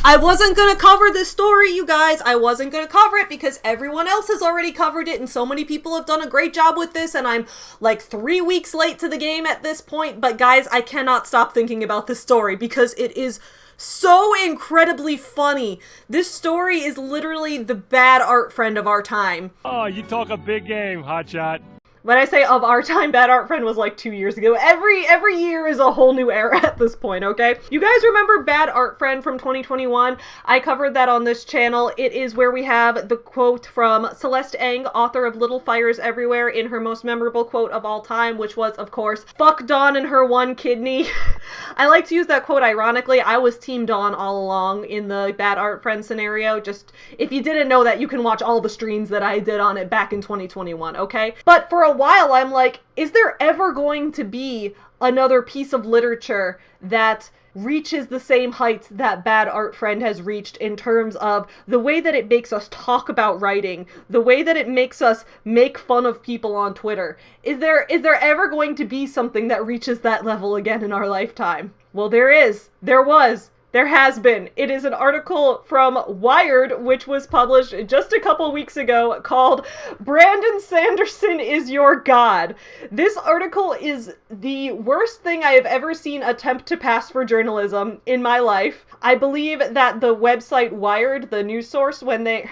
I wasn't gonna cover this story, you guys. I wasn't gonna cover it because everyone else has already covered it and so many people have done a great job with this and I'm like 3 weeks late to the game at this point. But guys, I cannot stop thinking about this story because it is so incredibly funny. This story is literally the bad art friend of our time. Oh, you talk a big game, hotshot. When I say of our time, Bad Art Friend was like 2 years ago. Every year is a whole new era at this point, okay? You guys remember Bad Art Friend from 2021? I covered that on this channel. It is where we have the quote from Celeste Ng, author of Little Fires Everywhere, in her most memorable quote of all time, which was, of course, "Fuck Dawn and her one kidney." I like to use that quote ironically. I was Team Dawn all along in the Bad Art Friend scenario. Just, if you didn't know that, you can watch all the streams that I did on it back in 2021, okay? But for a while, I'm like, is there ever going to be another piece of literature that reaches the same heights that Bad Art Friend has reached in terms of the way that it makes us talk about writing, the way that it makes us make fun of people on Twitter? Is there ever going to be something that reaches that level again in our lifetime? Well, there is. There was. There has been. It is an article from Wired, which was published just a couple weeks ago, called "Brandon Sanderson is Your God." This article is the worst thing I have ever seen attempt to pass for journalism in my life. I believe that the website Wired, the news source, when they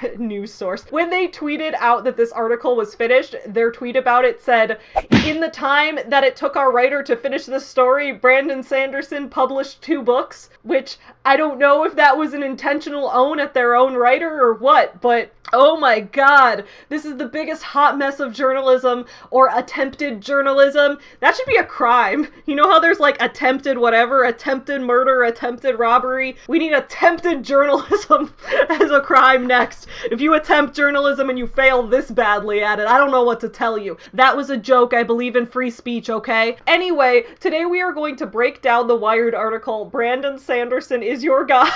tweeted out that this article was finished, their tweet about it said, "In the time that it took our writer to finish this story, Brandon Sanderson published 2 books," which I don't know if that was an intentional own at their own writer or what, but oh my god, this is the biggest hot mess of journalism, or attempted journalism. That should be a crime. You know how there's like attempted whatever, attempted murder, attempted robbery? We need attempted journalism as a crime next. If you attempt journalism and you fail this badly at it, I don't know what to tell you. That was a joke. I believe in free speech, okay? Anyway, today we are going to break down the Wired article, "Brandon Sanderson is Your God."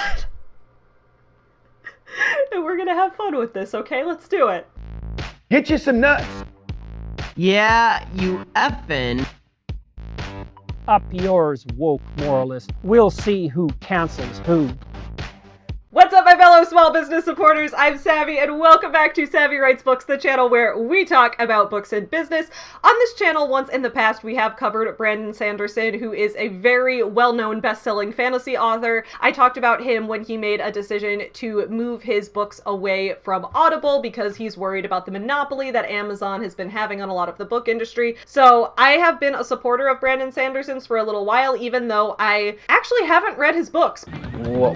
And we're gonna have fun with this, okay? Let's do it. Get you some nuts. Yeah, you effing. Up yours, woke moralist. We'll see who cancels who. What's up, my fellow small business supporters? I'm Savvy, and welcome back to Savvy Writes Books, the channel where we talk about books and business. On this channel, once in the past, we have covered Brandon Sanderson, who is a very well-known best-selling fantasy author. I talked about him when he made a decision to move his books away from Audible because he's worried about the monopoly that Amazon has been having on a lot of the book industry. So I have been a supporter of Brandon Sanderson's for a little while, even though I actually haven't read his books. What?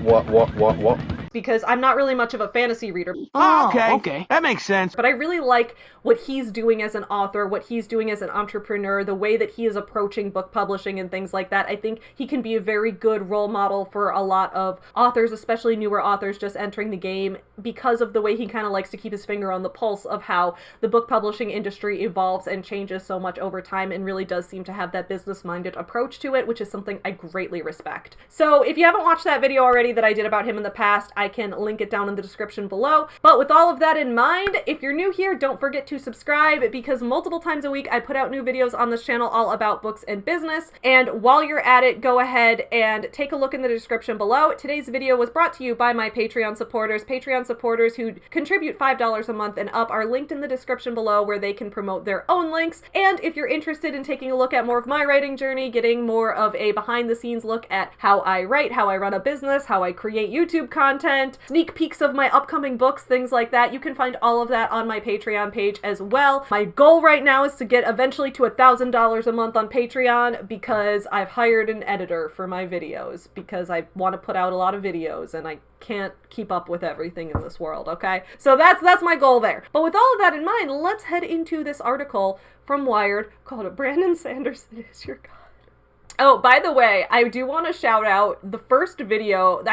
Because I'm not really much of a fantasy reader. Oh, okay. That makes sense. But I really like what he's doing as an author, what he's doing as an entrepreneur, the way that he is approaching book publishing and things like that. I think he can be a very good role model for a lot of authors, especially newer authors just entering the game, because of the way he kind of likes to keep his finger on the pulse of how the book publishing industry evolves and changes so much over time, and really does seem to have that business-minded approach to it, which is something I greatly respect. So if you haven't watched that video already that I did about him in the past, I can link it down in the description below. But with all of that in mind, if you're new here, don't forget to subscribe, because multiple times a week I put out new videos on this channel all about books and business. And while you're at it, go ahead and take a look in the description below. Today's video was brought to you by my Patreon supporters. Patreon supporters who contribute $5 a month and up are linked in the description below, where they can promote their own links. And if you're interested in taking a look at more of my writing journey, getting more of a behind the scenes look at how I write, how I run a business, how I create YouTube content, sneak peeks of my upcoming books, things like that, you can find all of that on my Patreon page as well. My goal right now is to get eventually to $1,000 a month on Patreon, because I've hired an editor for my videos, because I want to put out a lot of videos and I can't keep up with everything in this world, okay? So that's my goal there. But with all of that in mind, let's head into this article from Wired called "Brandon Sanderson is Your God." Oh, by the way, I do want to shout out the first video.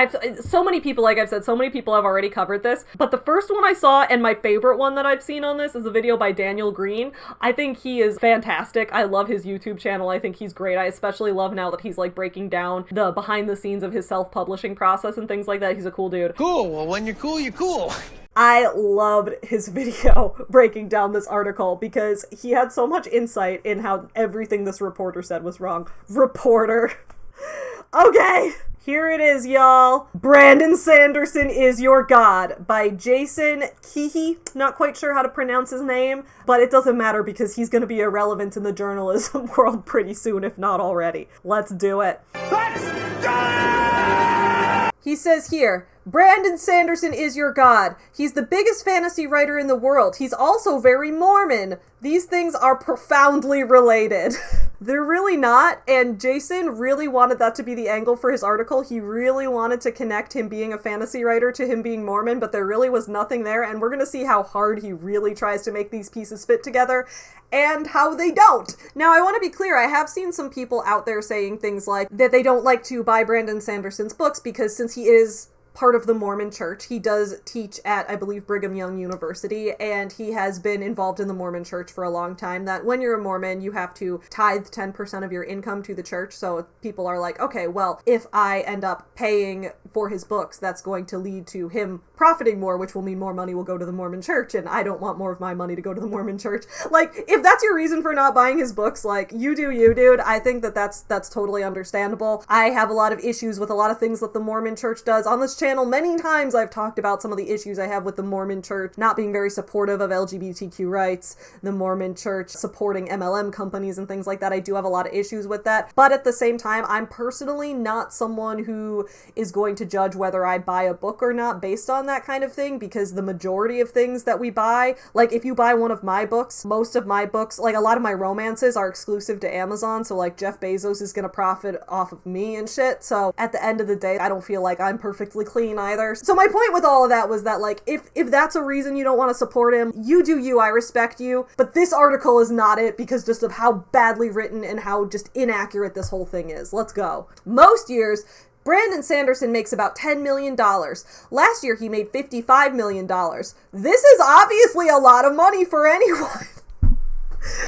So many people, like I've said, so many people have already covered this, but the first one I saw, and my favorite one that I've seen on this, is a video by Daniel Green. I think he is fantastic. I love his YouTube channel. I think he's great. I especially love now that he's like breaking down the behind the scenes of his self-publishing process and things like that. He's a cool dude. Cool. Well, when you're cool, you're cool. I loved his video breaking down this article because he had so much insight in how everything this reporter said was wrong. Reporter. Okay. Here it is, y'all. Brandon Sanderson is Your God by Jason Keehee. Not quite sure how to pronounce his name, but it doesn't matter because he's going to be irrelevant in the journalism world pretty soon, if not already. Let's do it. Let's do it! He says here, Brandon Sanderson is your god. He's the biggest fantasy writer in the world. He's also very Mormon. These things are profoundly related. They're really not, and Jason really wanted that to be the angle for his article. He really wanted to connect him being a fantasy writer to him being Mormon, but there really was nothing there, and we're gonna see how hard he really tries to make these pieces fit together, and how they don't. Now, I want to be clear, I have seen some people out there saying things like that they don't like to buy Brandon Sanderson's books because since he is part of the Mormon church. He does teach at, I believe, Brigham Young University, and he has been involved in the Mormon church for a long time, that when you're a Mormon, you have to tithe 10% of your income to the church, so people are like, okay, well, if I end up paying for his books, that's going to lead to him profiting more, which will mean more money will go to the Mormon church, and I don't want more of my money to go to the Mormon church. Like, if that's your reason for not buying his books, like, you do you, dude. I think that that's totally understandable. I have a lot of issues with a lot of things that the Mormon church does. On this channel, many times I've talked about some of the issues I have with the Mormon church not being very supportive of LGBTQ rights, the Mormon church supporting MLM companies and things like that. I do have a lot of issues with that, but at the same time, I'm personally not someone who is going to judge whether I buy a book or not based on that kind of thing, because the majority of things that we buy, like if you buy one of my books, most of my books, like a lot of my romances are exclusive to Amazon, so like Jeff Bezos is gonna profit off of me and shit, so at the end of the day, I don't feel like I'm perfectly clean either. So my point with all of that was that, like, if that's a reason you don't want to support him, you do you, I respect you, but this article is not it because just of how badly written and how just inaccurate this whole thing is. Let's go. Most years, Brandon Sanderson makes about $10 million. Last year, he made $55 million. This is obviously a lot of money for anyone.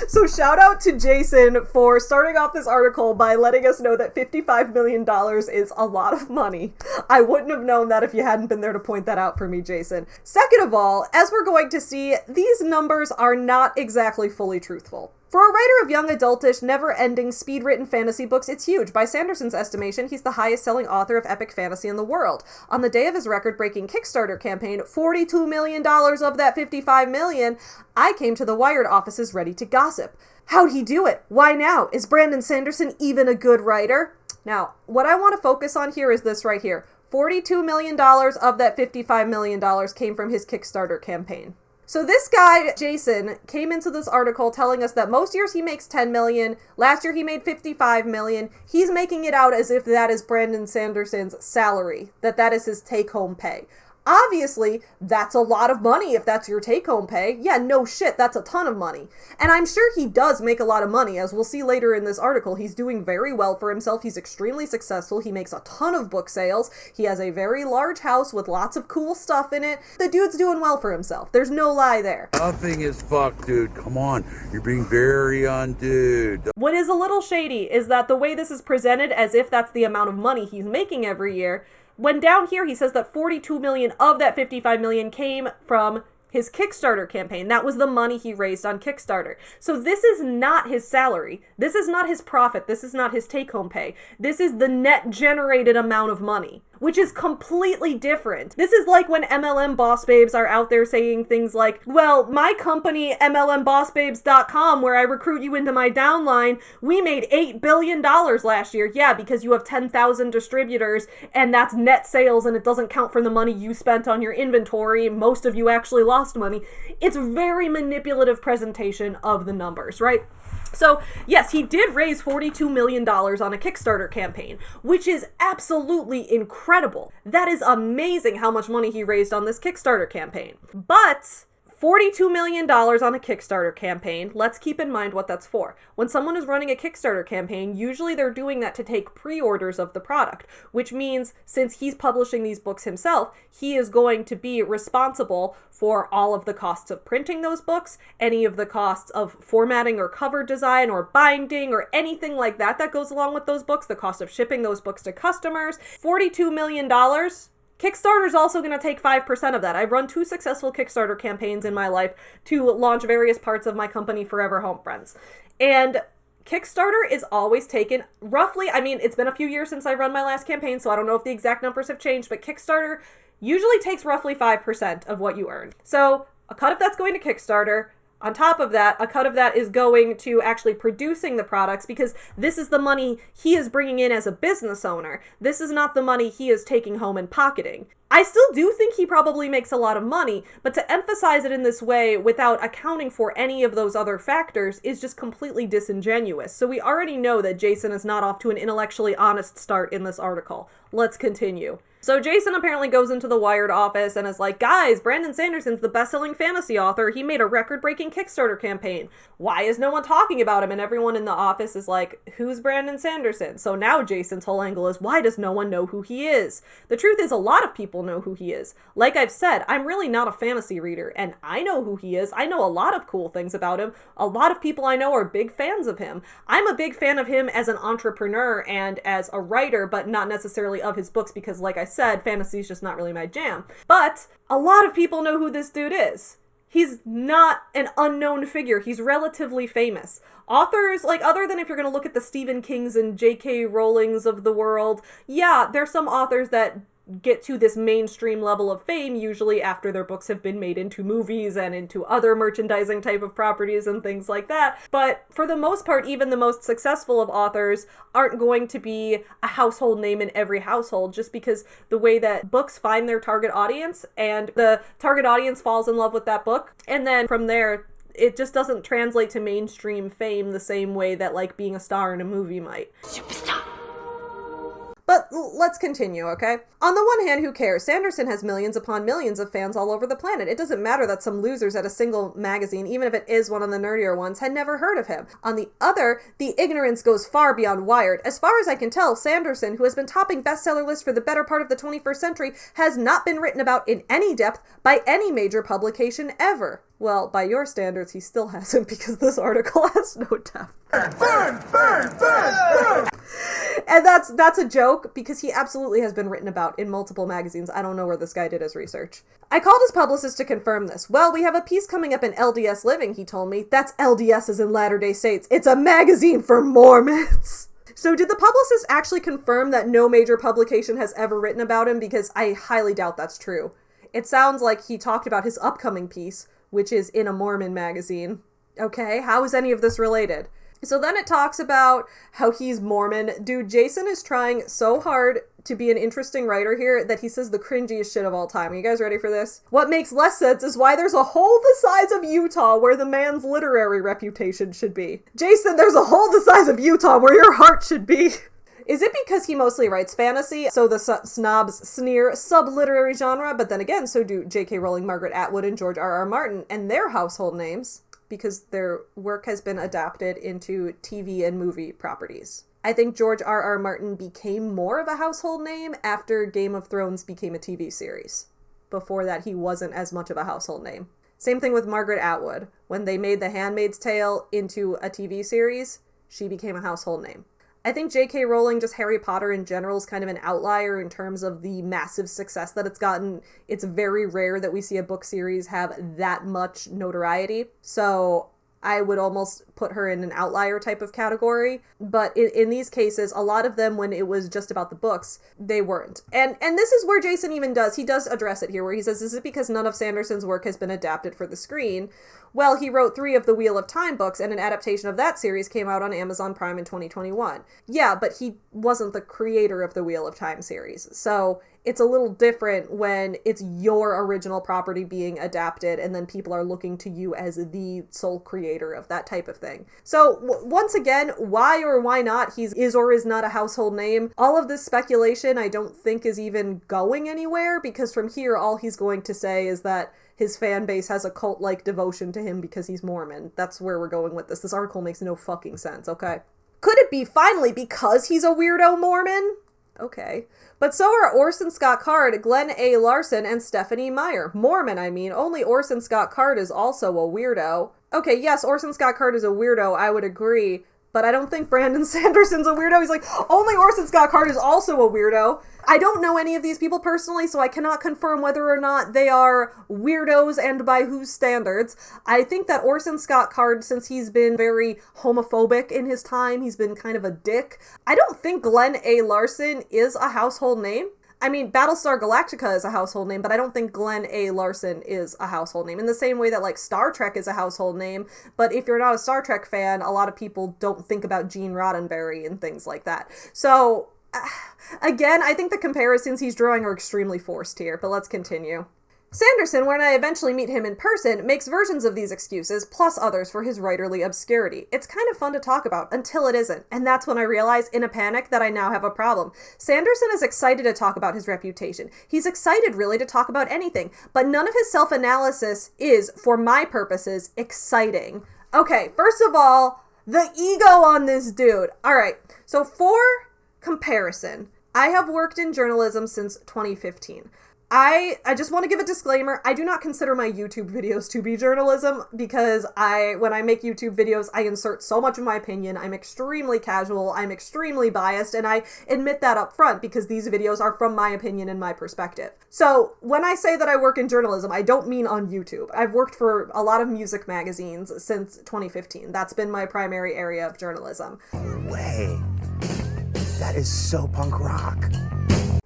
So shout out to Jason for starting off this article by letting us know that $55 million is a lot of money. I wouldn't have known that if you hadn't been there to point that out for me, Jason. Second of all, as we're going to see, these numbers are not exactly fully truthful. For a writer of young adultish, never-ending, speed-written fantasy books, it's huge. By Sanderson's estimation, he's the highest-selling author of epic fantasy in the world. On the day of his record-breaking Kickstarter campaign, $42 million of that $55 million, I came to the Wired offices ready to gossip. How'd he do it? Why now? Is Brandon Sanderson even a good writer? Now, what I want to focus on here is this right here. $42 million of that $55 million came from his Kickstarter campaign. So this guy, Jason, came into this article telling us that most years he makes $10 million, last year he made $55 million. He's making it out as if that is Brandon Sanderson's salary, that is his take-home pay. Obviously, that's a lot of money if that's your take-home pay. Yeah, no shit, that's a ton of money. And I'm sure he does make a lot of money. As we'll see later in this article, he's doing very well for himself. He's extremely successful. He makes a ton of book sales. He has a very large house with lots of cool stuff in it. The dude's doing well for himself. There's no lie there. Nothing is fucked, dude. Come on. You're being very undude. What is a little shady is that the way this is presented as if that's the amount of money he's making every year, when down here he says that $42 million of that $55 million came from his Kickstarter campaign. That was the money he raised on Kickstarter. So this is not his salary. This is not his profit. This is not his take-home pay. This is the net generated amount of money, which is completely different. This is like when MLM boss babes are out there saying things like, well, my company, MLMbossbabes.com, where I recruit you into my downline, we made $8 billion last year. Yeah, because you have 10,000 distributors, and that's net sales, and it doesn't count for the money you spent on your inventory. Most of you actually lost money. It's a very manipulative presentation of the numbers, right? So, yes, he did raise $42 million on a Kickstarter campaign, which is absolutely incredible. That is amazing how much money he raised on this Kickstarter campaign. But $42 million on a Kickstarter campaign, let's keep in mind what that's for. When someone is running a Kickstarter campaign, usually they're doing that to take pre-orders of the product, which means since he's publishing these books himself, he is going to be responsible for all of the costs of printing those books, any of the costs of formatting or cover design or binding or anything like that that goes along with those books, the cost of shipping those books to customers. $42 million. Kickstarter's also going to take 5% of that. I've run 2 successful Kickstarter campaigns in my life to launch various parts of my company, Forever Home Friends. And Kickstarter is always taken roughly, I mean, it's been a few years since I run my last campaign, so I don't know if the exact numbers have changed, but Kickstarter usually takes roughly 5% of what you earn. So a cut of that's going to Kickstarter. On top of that, a cut of that is going to actually producing the products, because this is the money he is bringing in as a business owner. This is not the money he is taking home and pocketing. I still do think he probably makes a lot of money, but to emphasize it in this way without accounting for any of those other factors is just completely disingenuous. So we already know that Jason is not off to an intellectually honest start in this article. Let's continue. So Jason apparently goes into the Wired office and is like, guys, Brandon Sanderson's the best-selling fantasy author. He made a record-breaking Kickstarter campaign. Why is no one talking about him? And everyone in the office is like, who's Brandon Sanderson? So now Jason's whole angle is, why does no one know who he is? The truth is, a lot of people know who he is. Like I've said, I'm really not a fantasy reader, and I know who he is. I know a lot of cool things about him. A lot of people I know are big fans of him. I'm a big fan of him as an entrepreneur and as a writer, but not necessarily of his books, because like I said, fantasy is just not really my jam. But a lot of people know who this dude is. He's not an unknown figure. He's relatively famous. Authors, like, other than if you're going to look at the Stephen Kings and J.K. Rowlings of the world, yeah, there's some authors that get to this mainstream level of fame usually after their books have been made into movies and into other merchandising type of properties and things like that. But for the most part, even the most successful of authors aren't going to be a household name in every household, just because the way that books find their target audience and the target audience falls in love with that book. And then from there, it just doesn't translate to mainstream fame the same way that, like, being a star in a movie might. Superstar. But let's continue, okay? On the one hand, who cares? Sanderson has millions upon millions of fans all over the planet. It doesn't matter that some losers at a single magazine, even if it is one of the nerdier ones, had never heard of him. On the other, the ignorance goes far beyond Wired. As far as I can tell, Sanderson, who has been topping bestseller lists for the better part of the 21st century, has not been written about in any depth by any major publication ever. Well, by your standards, he still hasn't, because this article has no depth. Burn, burn, burn, burn! And that's a joke, because he absolutely has been written about in multiple magazines. I don't know where this guy did his research. I called his publicist to confirm this. Well, we have a piece coming up in LDS Living, he told me. That's LDS as in Latter-day Saints. It's a magazine for Mormons. So did the publicist actually confirm that no major publication has ever written about him? Because I highly doubt that's true. It sounds like he talked about his upcoming piece, which is in a Mormon magazine. Okay, how is any of this related? So then it talks about how he's Mormon. Dude, Jason is trying so hard to be an interesting writer here that he says the cringiest shit of all time. Are you guys ready for this? What makes less sense is why there's a hole the size of Utah where the man's literary reputation should be. Jason, there's a hole the size of Utah where your heart should be. Is it because he mostly writes fantasy, so the snobs sneer sub-literary genre? But then again, so do J.K. Rowling, Margaret Atwood, and George R.R. Martin, and their household names, because their work has been adapted into TV and movie properties. I think George R.R. Martin became more of a household name after Game of Thrones became a TV series. Before that, he wasn't as much of a household name. Same thing with Margaret Atwood. When they made The Handmaid's Tale into a TV series, she became a household name. I think J.K. Rowling, just Harry Potter in general, is kind of an outlier in terms of the massive success that it's gotten. It's very rare that we see a book series have that much notoriety. So I would almost put her in an outlier type of category. But in these cases, a lot of them, when it was just about the books, they weren't. And this is where Jason even he does address it here, where he says, is it because none of Sanderson's work has been adapted for the screen? Well, he wrote 3 of the Wheel of Time books, and an adaptation of that series came out on Amazon Prime in 2021. Yeah, but he wasn't the creator of the Wheel of Time series. So it's a little different when it's your original property being adapted, and then people are looking to you as the sole creator of that type of thing. So once again, why or why not he is or is not a household name? All of this speculation I don't think is even going anywhere, because from here all he's going to say is that his fan base has a cult-like devotion to him because he's Mormon. That's where we're going with this. This article makes no fucking sense, okay? Could it be finally because he's a weirdo Mormon? Okay. But so are Orson Scott Card, Glenn A. Larson, and Stephanie Meyer. Mormon, I mean. Only Orson Scott Card is also a weirdo. Okay, yes, Orson Scott Card is a weirdo, I would agree. but I don't think Brandon Sanderson's a weirdo. He's like, only Orson Scott Card is also a weirdo. I don't know any of these people personally, so I cannot confirm whether or not they are weirdos and by whose standards. I think that Orson Scott Card, since he's been very homophobic in his time, he's been kind of a dick. I don't think Glenn A. Larson is a household name. I mean, Battlestar Galactica is a household name, but I don't think Glenn A. Larson is a household name. In the same way that, like, Star Trek is a household name, but if you're not a Star Trek fan, a lot of people don't think about Gene Roddenberry and things like that. So, again, I think the comparisons he's drawing are extremely forced here, but let's continue. Sanderson, when I eventually meet him in person, makes versions of these excuses, plus others for his writerly obscurity. It's kind of fun to talk about, until it isn't, and that's when I realize, in a panic, that I now have a problem. Sanderson is excited to talk about his reputation. He's excited, really, to talk about anything, but none of his self-analysis is, for my purposes, exciting. Okay, first of all, the ego on this dude. Alright, so for comparison, I have worked in journalism since 2015. I just want to give a disclaimer. I do not consider my YouTube videos to be journalism because when I make YouTube videos, I insert so much of my opinion. I'm extremely casual. I'm extremely biased, and I admit that up front because these videos are from my opinion and my perspective. So when I say that I work in journalism, I don't mean on YouTube. I've worked for a lot of music magazines since 2015. That's been my primary area of journalism. No way. That is so punk rock.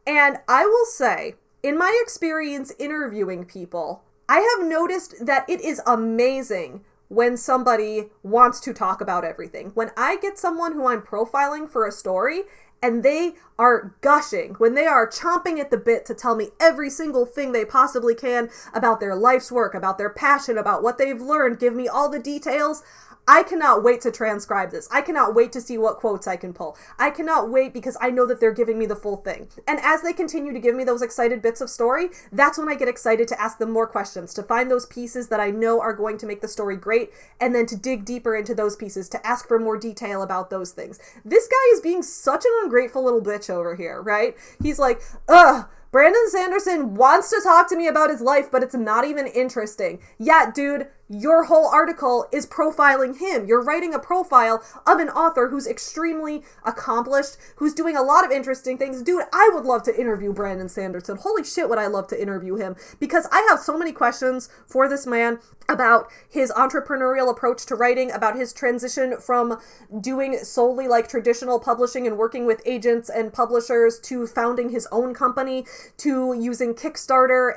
And I will say, in my experience interviewing people, I have noticed that it is amazing when somebody wants to talk about everything. When I get someone who I'm profiling for a story and they are gushing, when they are chomping at the bit to tell me every single thing they possibly can about their life's work, about their passion, about what they've learned, give me all the details, I cannot wait to transcribe this. I cannot wait to see what quotes I can pull. I cannot wait because I know that they're giving me the full thing. And as they continue to give me those excited bits of story, that's when I get excited to ask them more questions, to find those pieces that I know are going to make the story great, and then to dig deeper into those pieces, to ask for more detail about those things. This guy is being such an ungrateful little bitch over here, right? He's like, ugh, Brandon Sanderson wants to talk to me about his life, but it's not even interesting. Yeah, dude, your whole article is profiling him. You're writing a profile of an author who's extremely accomplished, who's doing a lot of interesting things. Dude, I would love to interview Brandon Sanderson. Holy shit, would I love to interview him, because I have so many questions for this man about his entrepreneurial approach to writing, about his transition from doing solely like traditional publishing and working with agents and publishers to founding his own company, to using Kickstarter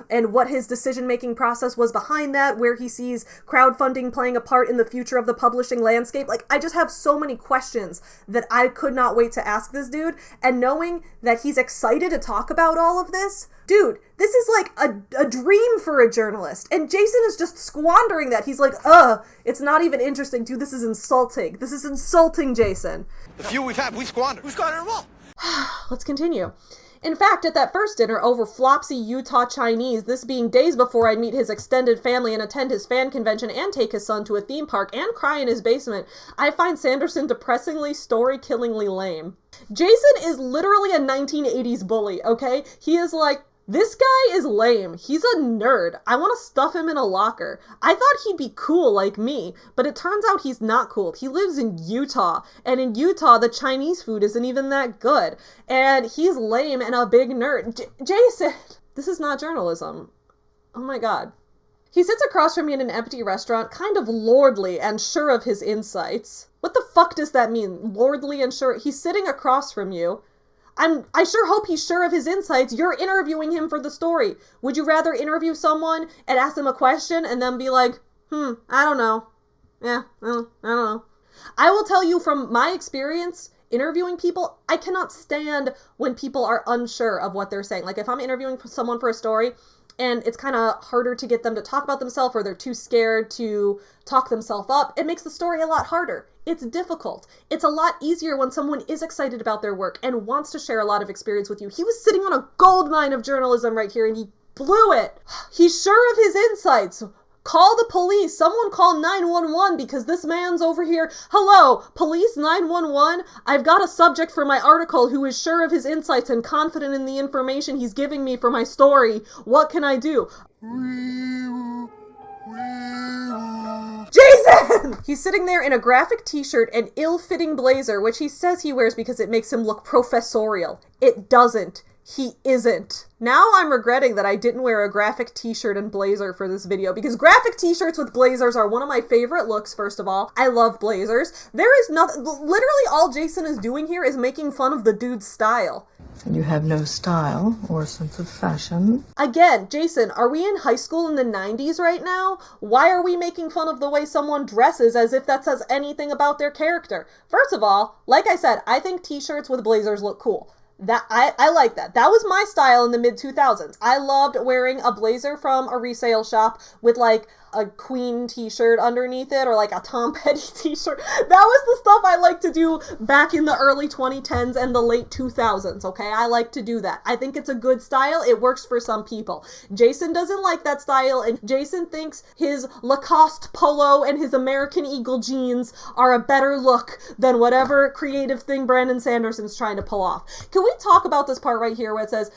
and what his decision-making process was behind that, where he sees crowdfunding playing a part in the future of the publishing landscape. Like, I just have so many questions that I could not wait to ask this dude, and knowing that he's excited to talk about all of this, dude, this is like a dream for a journalist, and Jason is just squandering that. He's like, it's not even interesting, dude, this is insulting. This is insulting, Jason. The few we've had, we squandered. We squandered them all. Let's continue. In fact, at that first dinner over Flopsy Utah Chinese, this being days before I'd meet his extended family and attend his fan convention and take his son to a theme park and cry in his basement, I find Sanderson depressingly, story-killingly lame. Jason is literally a 1980s bully, okay? He is like, this guy is lame. He's a nerd. I want to stuff him in a locker. I thought he'd be cool like me, but it turns out he's not cool. He lives in Utah, and in Utah, the Chinese food isn't even that good. And he's lame and a big nerd. Jason, this is not journalism. Oh my god. He sits across from me in an empty restaurant, kind of lordly and sure of his insights. What the fuck does that mean? Lordly and sure? He's sitting across from you. I sure hope he's sure of his insights. You're interviewing him for the story. Would you rather interview someone and ask them a question and then be like, I don't know. Yeah, I don't know. I will tell you from my experience interviewing people, I cannot stand when people are unsure of what they're saying. Like, if I'm interviewing someone for a story and it's kind of harder to get them to talk about themselves, or they're too scared to talk themselves up, it makes the story a lot harder. It's difficult. It's a lot easier when someone is excited about their work and wants to share a lot of experience with you. He was sitting on a gold mine of journalism right here, and he blew it. He's sure of his insights. Call the police. Someone call 911 because this man's over here. Hello, police 911. I've got a subject for my article who is sure of his insights and confident in the information he's giving me for my story. What can I do? Jason! He's sitting there in a graphic t-shirt and ill-fitting blazer, which he says he wears because it makes him look professorial. It doesn't. He isn't. Now I'm regretting that I didn't wear a graphic t-shirt and blazer for this video, because graphic t-shirts with blazers are one of my favorite looks, first of all. I love blazers. There is nothing, literally all Jason is doing here is making fun of the dude's style. You have no style or sense of fashion. Again, Jason, are we in high school in the 90s right now? Why are we making fun of the way someone dresses as if that says anything about their character? First of all, like I said, I think t-shirts with blazers look cool. That I like that. That was my style in the mid-2000s. I loved wearing a blazer from a resale shop with like a Queen t-shirt underneath it, or like a Tom Petty t-shirt. That was the stuff I liked to do back in the early 2010s and the late 2000s, okay? I like to do that. I think it's a good style. It works for some people. Jason doesn't like that style, and Jason thinks his Lacoste polo and his American Eagle jeans are a better look than whatever creative thing Brandon Sanderson's trying to pull off. Can we talk about this part right here where it says,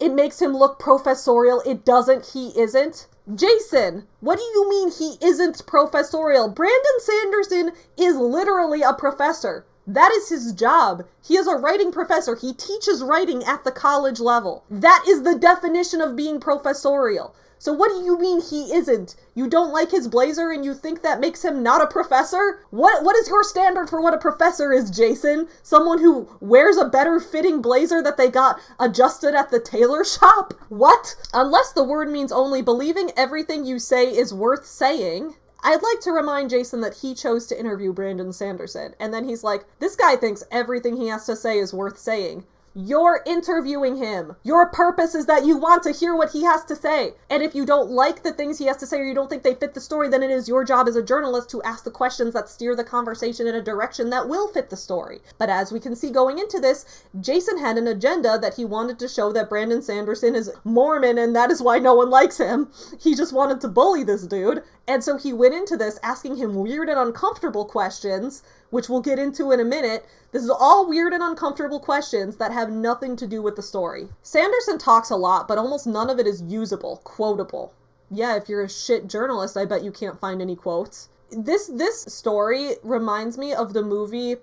it makes him look professorial? It doesn't. He isn't. Jason, what do you mean he isn't professorial? Brandon Sanderson is literally a professor. That is his job. He is a writing professor. He teaches writing at the college level. That is the definition of being professorial. So what do you mean he isn't? You don't like his blazer and you think that makes him not a professor? What is your standard for what a professor is, Jason? Someone who wears a better fitting blazer that they got adjusted at the tailor shop? What? Unless the word means only believing everything you say is worth saying. I'd like to remind Jason that he chose to interview Brandon Sanderson, and then he's like, this guy thinks everything he has to say is worth saying. You're interviewing him. Your purpose is that you want to hear what he has to say. And if you don't like the things he has to say, or you don't think they fit the story, then it is your job as a journalist to ask the questions that steer the conversation in a direction that will fit the story. But as we can see going into this, Jason had an agenda that he wanted to show that Brandon Sanderson is Mormon and that is why no one likes him. He just wanted to bully this dude. And so he went into this asking him weird and uncomfortable questions, which we'll get into in a minute. This is all weird and uncomfortable questions that have nothing to do with the story. Sanderson talks a lot, but almost none of it is usable, quotable. Yeah, if you're a shit journalist, I bet you can't find any quotes. This story reminds me of the movie...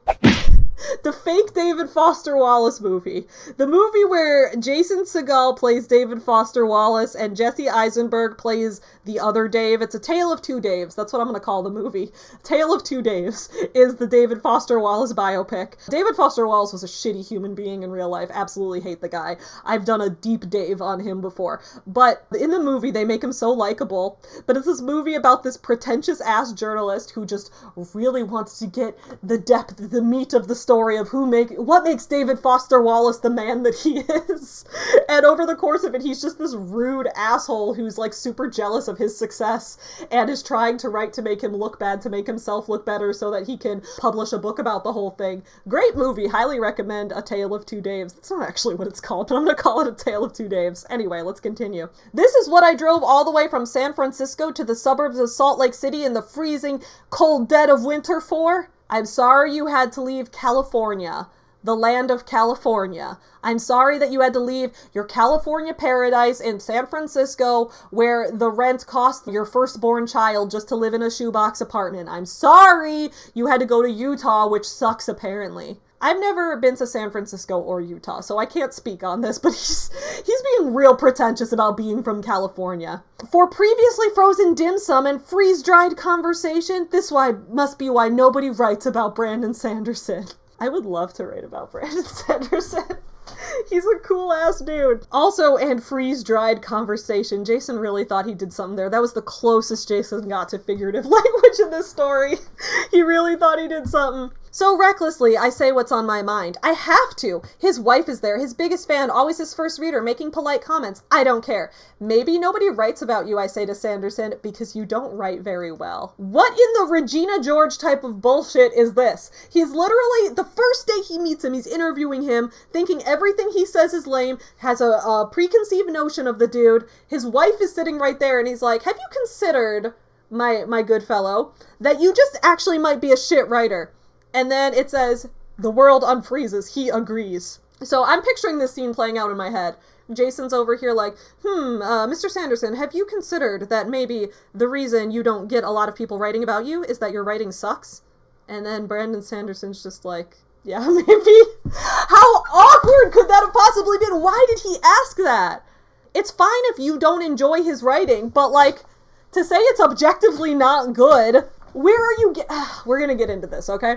the fake David Foster Wallace movie. The movie where Jason Segel plays David Foster Wallace and Jesse Eisenberg plays the other Dave. It's a Tale of Two Daves. That's what I'm going to call the movie. Tale of Two Daves is the David Foster Wallace biopic. David Foster Wallace was a shitty human being in real life. Absolutely hate the guy. I've done a deep Dave on him before. But in the movie, they make him so likable. But it's this movie about this pretentious-ass journalist who just really wants to get the depth, the meat of the story of what makes David Foster Wallace the man that he is. And over the course of it, he's just this rude asshole who's like super jealous of his success and is trying to write to make him look bad, to make himself look better so that he can publish a book about the whole thing. Great movie. Highly recommend A Tale of Two Daves. That's not actually what it's called, but I'm gonna call it A Tale of Two Daves. Anyway, let's continue. This is what I drove all the way from San Francisco to the suburbs of Salt Lake City in the freezing cold dead of winter for. I'm sorry you had to leave California, the land of California. I'm sorry that you had to leave your California paradise in San Francisco where the rent cost your firstborn child just to live in a shoebox apartment. I'm sorry you had to go to Utah, which sucks apparently. I've never been to San Francisco or Utah, so I can't speak on this, but he's being real pretentious about being from California. For previously frozen dim sum and freeze-dried conversation, must be why nobody writes about Brandon Sanderson. I would love to write about Brandon Sanderson. He's a cool-ass dude. Also, and freeze-dried conversation. Jason really thought he did something there. That was the closest Jason got to figurative language in this story. He really thought he did something. So recklessly, I say what's on my mind. I have to. His wife is there, his biggest fan, always his first reader, making polite comments. I don't care. Maybe nobody writes about you, I say to Sanderson, because you don't write very well. What in the Regina George type of bullshit is this? He's literally, the first day he meets him, he's interviewing him, thinking everything he says is lame, has a preconceived notion of the dude. His wife is sitting right there, and he's like, have you considered, my good fellow, that you just actually might be a shit writer? And then it says, the world unfreezes, he agrees. So I'm picturing this scene playing out in my head. Jason's over here like, Mr. Sanderson, have you considered that maybe the reason you don't get a lot of people writing about you is that your writing sucks? And then Brandon Sanderson's just like, yeah, maybe. How awkward could that have possibly been? Why did he ask that? It's fine if you don't enjoy his writing, but like, to say it's objectively not good, where are you we're gonna get into this, okay?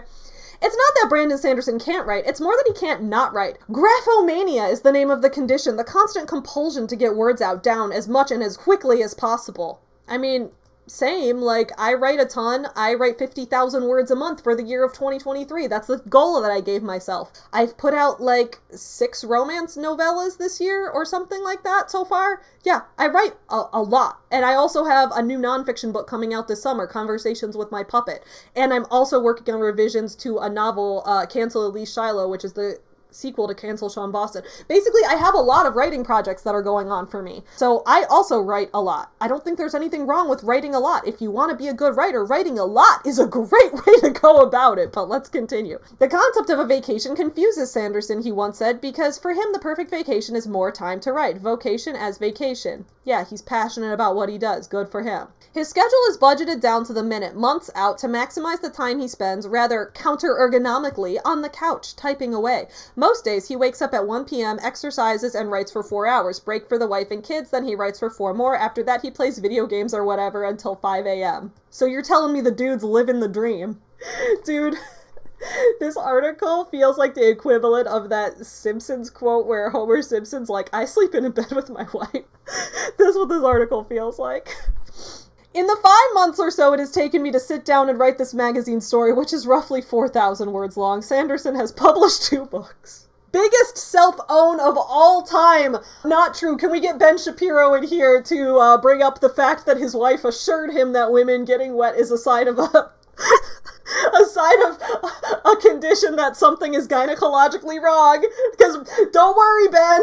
It's not that Brandon Sanderson can't write, it's more that he can't not write. Graphomania is the name of the condition, the constant compulsion to get words out down as much and as quickly as possible. I mean, same, like, I write a ton. I write 50,000 words a month for the year of 2023. That's the goal that I gave myself. I've put out, like, 6 romance novellas this year or something like that so far. Yeah, I write a lot. And I also have a new nonfiction book coming out this summer, Conversations with My Puppet. And I'm also working on revisions to a novel, Cancel Elise Shiloh, which is the sequel to Cancel Sean Boston. Basically, I have a lot of writing projects that are going on for me. So I also write a lot. I don't think there's anything wrong with writing a lot. If you want to be a good writer, writing a lot is a great way to go about it, but let's continue. The concept of a vacation confuses Sanderson, he once said, because for him the perfect vacation is more time to write. Vocation as vacation. Yeah, he's passionate about what he does. Good for him. His schedule is budgeted down to the minute, months out, to maximize the time he spends, rather counter-ergonomically, on the couch, typing away. Most days, he wakes up at 1 p.m., exercises, and writes for 4 hours. Break for the wife and kids, then he writes for 4 more. After that, he plays video games or whatever until 5 a.m. So you're telling me the dude's living the dream. Dude, this article feels like the equivalent of that Simpsons quote where Homer Simpson's like, I sleep in a bed with my wife. This is what this article feels like. In the 5 months or so it has taken me to sit down and write this magazine story, which is roughly 4,000 words long, Sanderson has published 2 books. Biggest self-own of all time. Not true. Can we get Ben Shapiro in here to bring up the fact that his wife assured him that women getting wet is a sign of a condition that something is gynecologically wrong? Because don't worry, Ben.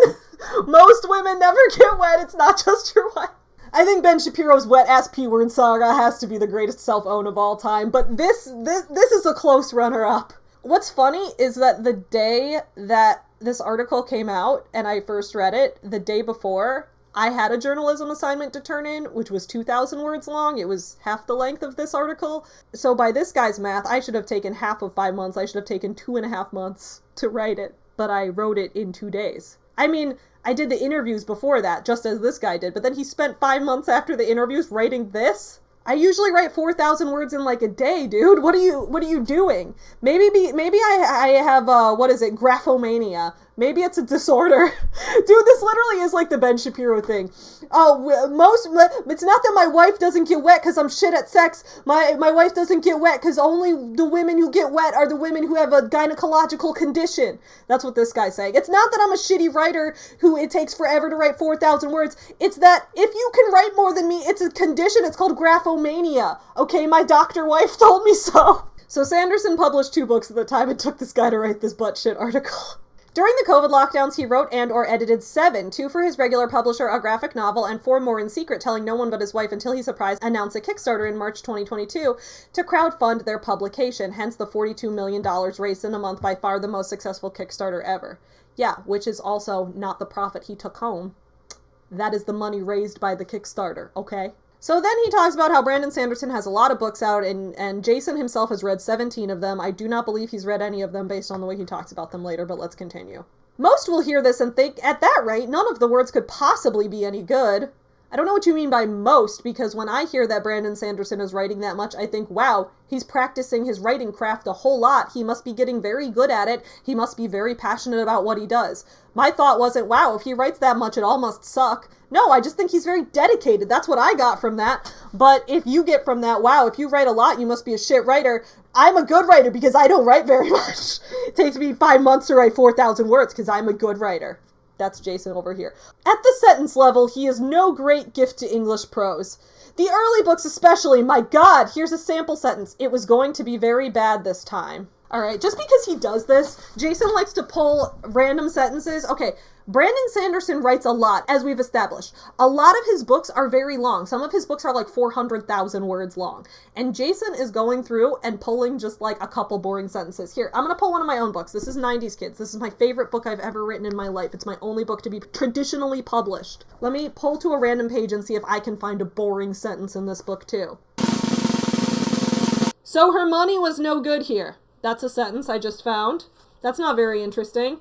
Most women never get wet. It's not just your wife. I think Ben Shapiro's wet-ass P-word saga has to be the greatest self-own of all time, but this is a close runner-up. What's funny is that the day that this article came out, and I first read it, the day before, I had a journalism assignment to turn in, which was 2,000 words long. It was half the length of this article. So by this guy's math, I should have taken half of 5 months. I should have taken 2.5 months to write it, but I wrote it in 2 days. I mean, I did the interviews before that, just as this guy did, but then he spent 5 months after the interviews writing this? I usually write 4,000 words in like a day, dude. What are you doing? Maybe I have, graphomania. Maybe it's a disorder. Dude, this literally is like the Ben Shapiro thing. Oh, it's not that my wife doesn't get wet because I'm shit at sex. My wife doesn't get wet because only the women who get wet are the women who have a gynecological condition. That's what this guy's saying. It's not that I'm a shitty writer who it takes forever to write 4,000 words. It's that if you can write more than me, it's a condition. It's called graphomania. Okay, my doctor wife told me so. So Sanderson published 2 books at the time it took this guy to write this butt shit article. During the COVID lockdowns, he wrote and or edited 7, 2 for his regular publisher, a graphic novel, and 4 more in secret, telling no one but his wife until he surprised announced a Kickstarter in March 2022 to crowdfund their publication, hence the $42 million raised in a month, by far the most successful Kickstarter ever. Yeah, which is also not the profit he took home. That is the money raised by the Kickstarter, okay? So then he talks about how Brandon Sanderson has a lot of books out, and Jason himself has read 17 of them. I do not believe he's read any of them based on the way he talks about them later, but let's continue. Most will hear this and think, at that rate, none of the words could possibly be any good. I don't know what you mean by most, because when I hear that Brandon Sanderson is writing that much, I think, wow, he's practicing his writing craft a whole lot. He must be getting very good at it. He must be very passionate about what he does. My thought wasn't, wow, if he writes that much, it all must suck. No, I just think he's very dedicated. That's what I got from that. But if you get from that, wow, if you write a lot, you must be a shit writer. I'm a good writer because I don't write very much. It takes me 5 months to write 4,000 words because I'm a good writer. That's Jason over here. At the sentence level, he is no great gift to English prose. The early books especially, my God, here's a sample sentence. It was going to be very bad this time. Alright, just because he does this, Jason likes to pull random sentences. Okay, Brandon Sanderson writes a lot, as we've established. A lot of his books are very long. Some of his books are like 400,000 words long. And Jason is going through and pulling just like a couple boring sentences. Here, I'm gonna pull one of my own books. This is 90s Kids. This is my favorite book I've ever written in my life. It's my only book to be traditionally published. Let me pull to a random page and see if I can find a boring sentence in this book too. So her money was no good here. That's a sentence I just found. That's not very interesting.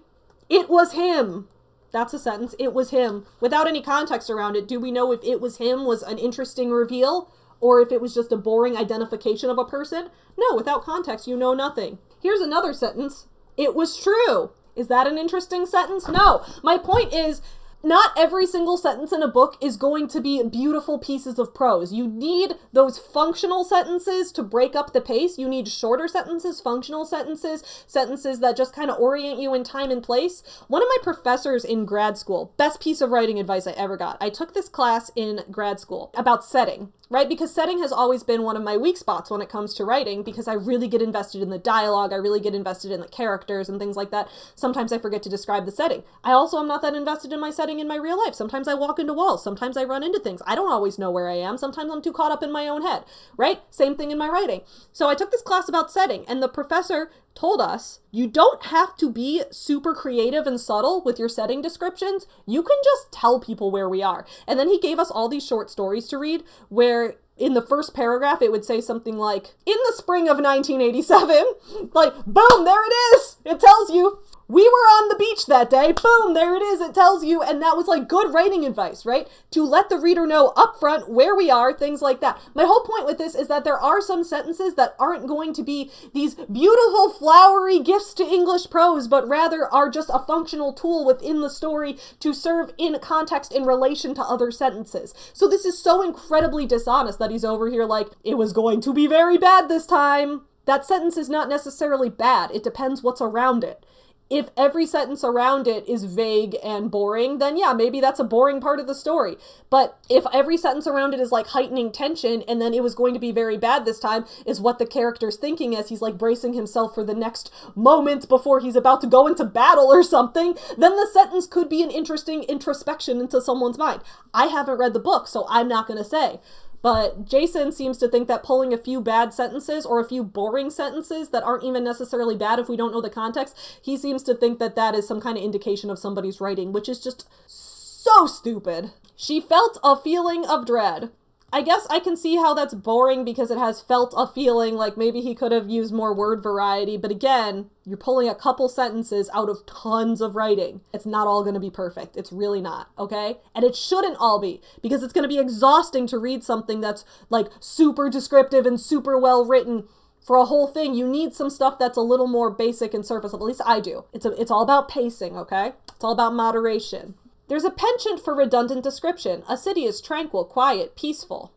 It was him. That's a sentence. It was him. Without any context around it, do we know if it was him was an interesting reveal or if it was just a boring identification of a person? No, without context, you know nothing. Here's another sentence. It was true. Is that an interesting sentence? No. My point is, not every single sentence in a book is going to be beautiful pieces of prose. You need those functional sentences to break up the pace. You need shorter sentences, functional sentences, sentences that just kind of orient you in time and place. One of my professors in grad school, best piece of writing advice I ever got. I took this class in grad school about setting, right? Because setting has always been one of my weak spots when it comes to writing because I really get invested in the dialogue. I really get invested in the characters and things like that. Sometimes I forget to describe the setting. I also am not that invested in my setting in my real life. Sometimes I walk into walls. Sometimes I run into things. I don't always know where I am. Sometimes I'm too caught up in my own head, right? Same thing in my writing. So I took this class about setting and the professor told us you don't have to be super creative and subtle with your setting descriptions. You can just tell people where we are. And then he gave us all these short stories to read where in the first paragraph, it would say something like, in the spring of 1987, like, boom, there it is. It tells you. We were on the beach that day. Boom, there it is. It tells you. And that was like good writing advice, right? To let the reader know upfront where we are, things like that. My whole point with this is that there are some sentences that aren't going to be these beautiful, flowery gifts to English prose, but rather are just a functional tool within the story to serve in context in relation to other sentences. So this is so incredibly dishonest that he's over here like, it was going to be very bad this time. That sentence is not necessarily bad. It depends what's around it. If every sentence around it is vague and boring, then yeah, maybe that's a boring part of the story. But if every sentence around it is like heightening tension and then it was going to be very bad this time is what the character's thinking as he's like bracing himself for the next moment before he's about to go into battle or something, then the sentence could be an interesting introspection into someone's mind. I haven't read the book, so I'm not going to say. But Jason seems to think that pulling a few bad sentences or a few boring sentences that aren't even necessarily bad if we don't know the context, he seems to think that that is some kind of indication of somebody's writing, which is just so stupid. She felt a feeling of dread. I guess I can see how that's boring because it has felt a feeling, like maybe he could have used more word variety, but again, you're pulling a couple sentences out of tons of writing. It's not all going to be perfect. It's really not, okay? And it shouldn't all be, because it's going to be exhausting to read something that's like super descriptive and super well written. For a whole thing, you need some stuff that's a little more basic and surface level. At least I do. It's all about pacing, okay? It's all about moderation. There's a penchant for redundant description. A city is tranquil, quiet, peaceful.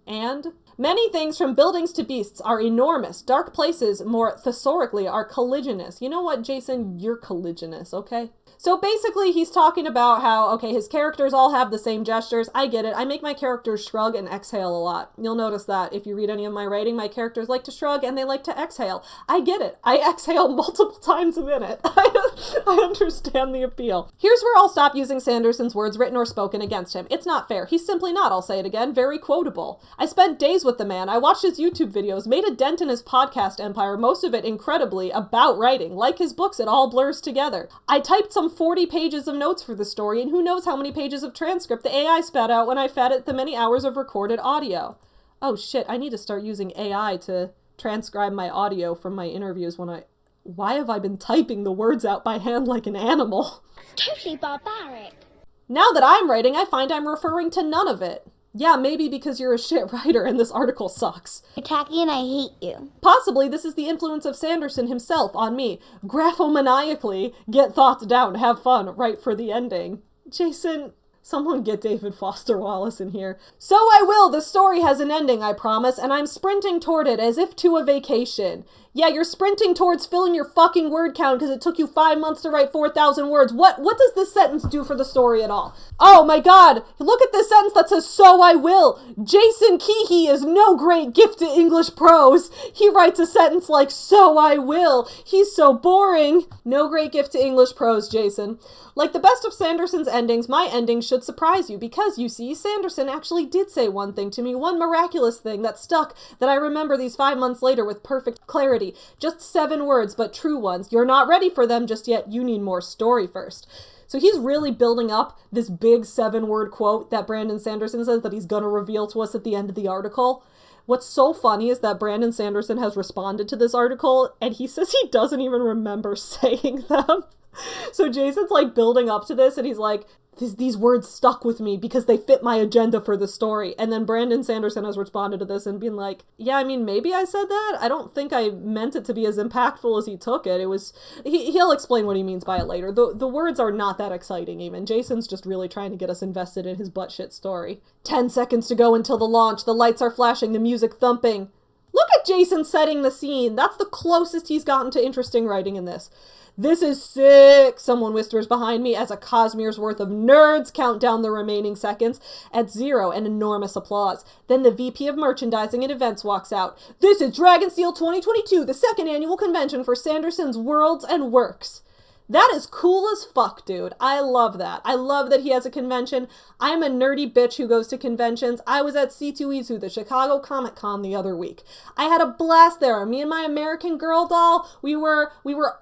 And many things from buildings to beasts are enormous. Dark places, more thesaurically, are colliginous. You know what, Jason? You're colliginous, okay? So basically, he's talking about how, okay, his characters all have the same gestures. I get it. I make my characters shrug and exhale a lot. You'll notice that if you read any of my writing, my characters like to shrug and they like to exhale. I get it. I exhale multiple times a minute. I understand the appeal. Here's where I'll stop using Sanderson's words written or spoken against him. It's not fair. He's simply not, I'll say it again, very quotable. I spent days with the man. I watched his YouTube videos, made a dent in his podcast empire, most of it incredibly about writing. Like his books, it all blurs together. I typed some 40 pages of notes for the story, and who knows how many pages of transcript the AI spat out when I fed it the many hours of recorded audio. Oh shit, I need to start using AI to transcribe my audio from my interviews Why have I been typing the words out by hand like an animal? Totally barbaric. Now that I'm writing, I find I'm referring to none of it. Yeah, maybe because you're a shit writer and this article sucks. You're tacky and I hate you. Possibly this is the influence of Sanderson himself on me. Graphomaniacally, get thoughts down, have fun, write for the ending. Jason, someone get David Foster Wallace in here. So I will, the story has an ending, I promise, and I'm sprinting toward it as if to a vacation. Yeah, you're sprinting towards filling your fucking word count because it took you 5 months to write 4,000 words. What does this sentence do for the story at all? Oh my god, look at this sentence that says, so I will. Jason Keehee is no great gift to English prose. He writes a sentence like, so I will. He's so boring. No great gift to English prose, Jason. Like the best of Sanderson's endings, my ending should surprise you because, you see, Sanderson actually did say one thing to me, one miraculous thing that stuck, that I remember these 5 months later with perfect clarity. Just 7 words, but true ones. You're not ready for them just yet. You need more story first. So he's really building up this big 7-word quote that Brandon Sanderson says that he's gonna reveal to us at the end of the article. What's so funny is that Brandon Sanderson has responded to this article, and he says he doesn't even remember saying them. So Jason's like building up to this, and he's like, these words stuck with me because they fit my agenda for the story. And then Brandon Sanderson has responded to this and been like, yeah, I mean, maybe I said that. I don't think I meant it to be as impactful as he took it. It was, he'll explain what he means by it later. The words are not that exciting even. Jason's just really trying to get us invested in his butt shit story. 10 seconds to go until the launch. The lights are flashing, the music thumping. Look at Jason setting the scene. That's the closest he's gotten to interesting writing in this. This is sick, someone whispers behind me as a Cosmere's worth of nerds count down the remaining seconds. At 0, an enormous applause. Then the VP of Merchandising and Events walks out. This is Dragonsteel 2022, the second annual convention for Sanderson's Worlds and Works. That is cool as fuck, dude. I love that. I love that he has a convention. I'm a nerdy bitch who goes to conventions. I was at C2E2, the Chicago Comic Con, the other week. I had a blast there. Me and my American Girl doll, we were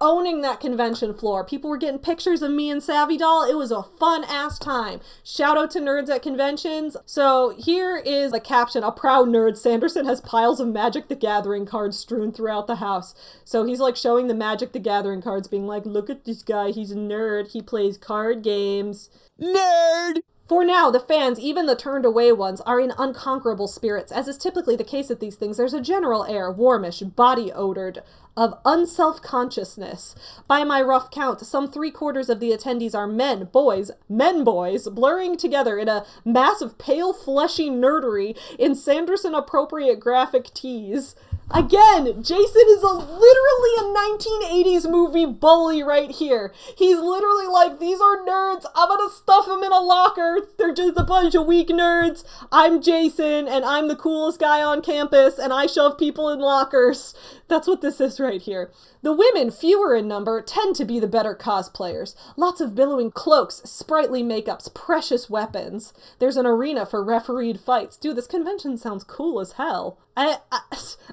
owning that convention floor. People were getting pictures of me and Savvy Doll. It was a fun-ass time. Shout out to nerds at conventions. So here is the caption. A proud nerd, Sanderson has piles of Magic the Gathering cards strewn throughout the house. So he's like showing the Magic the Gathering cards, being like, look at this guy, he's a nerd, he plays card games. Nerd! For now, the fans, even the turned away ones, are in unconquerable spirits. As is typically the case at these things, there's a general air, warmish, body-odored, of unself-consciousness. By my rough count, some 3/4 of the attendees are men boys, blurring together in a mass of pale, fleshy nerdery in Sanderson-appropriate graphic tees. Again, Jason is literally a 1980s movie bully right here. He's literally like, these are nerds, I'm gonna stuff them in a locker, they're just a bunch of weak nerds. I'm Jason, and I'm the coolest guy on campus, and I shove people in lockers. That's what this is right here. The women, fewer in number, tend to be the better cosplayers. Lots of billowing cloaks, sprightly makeups, precious weapons. There's an arena for refereed fights. Dude, this convention sounds cool as hell. I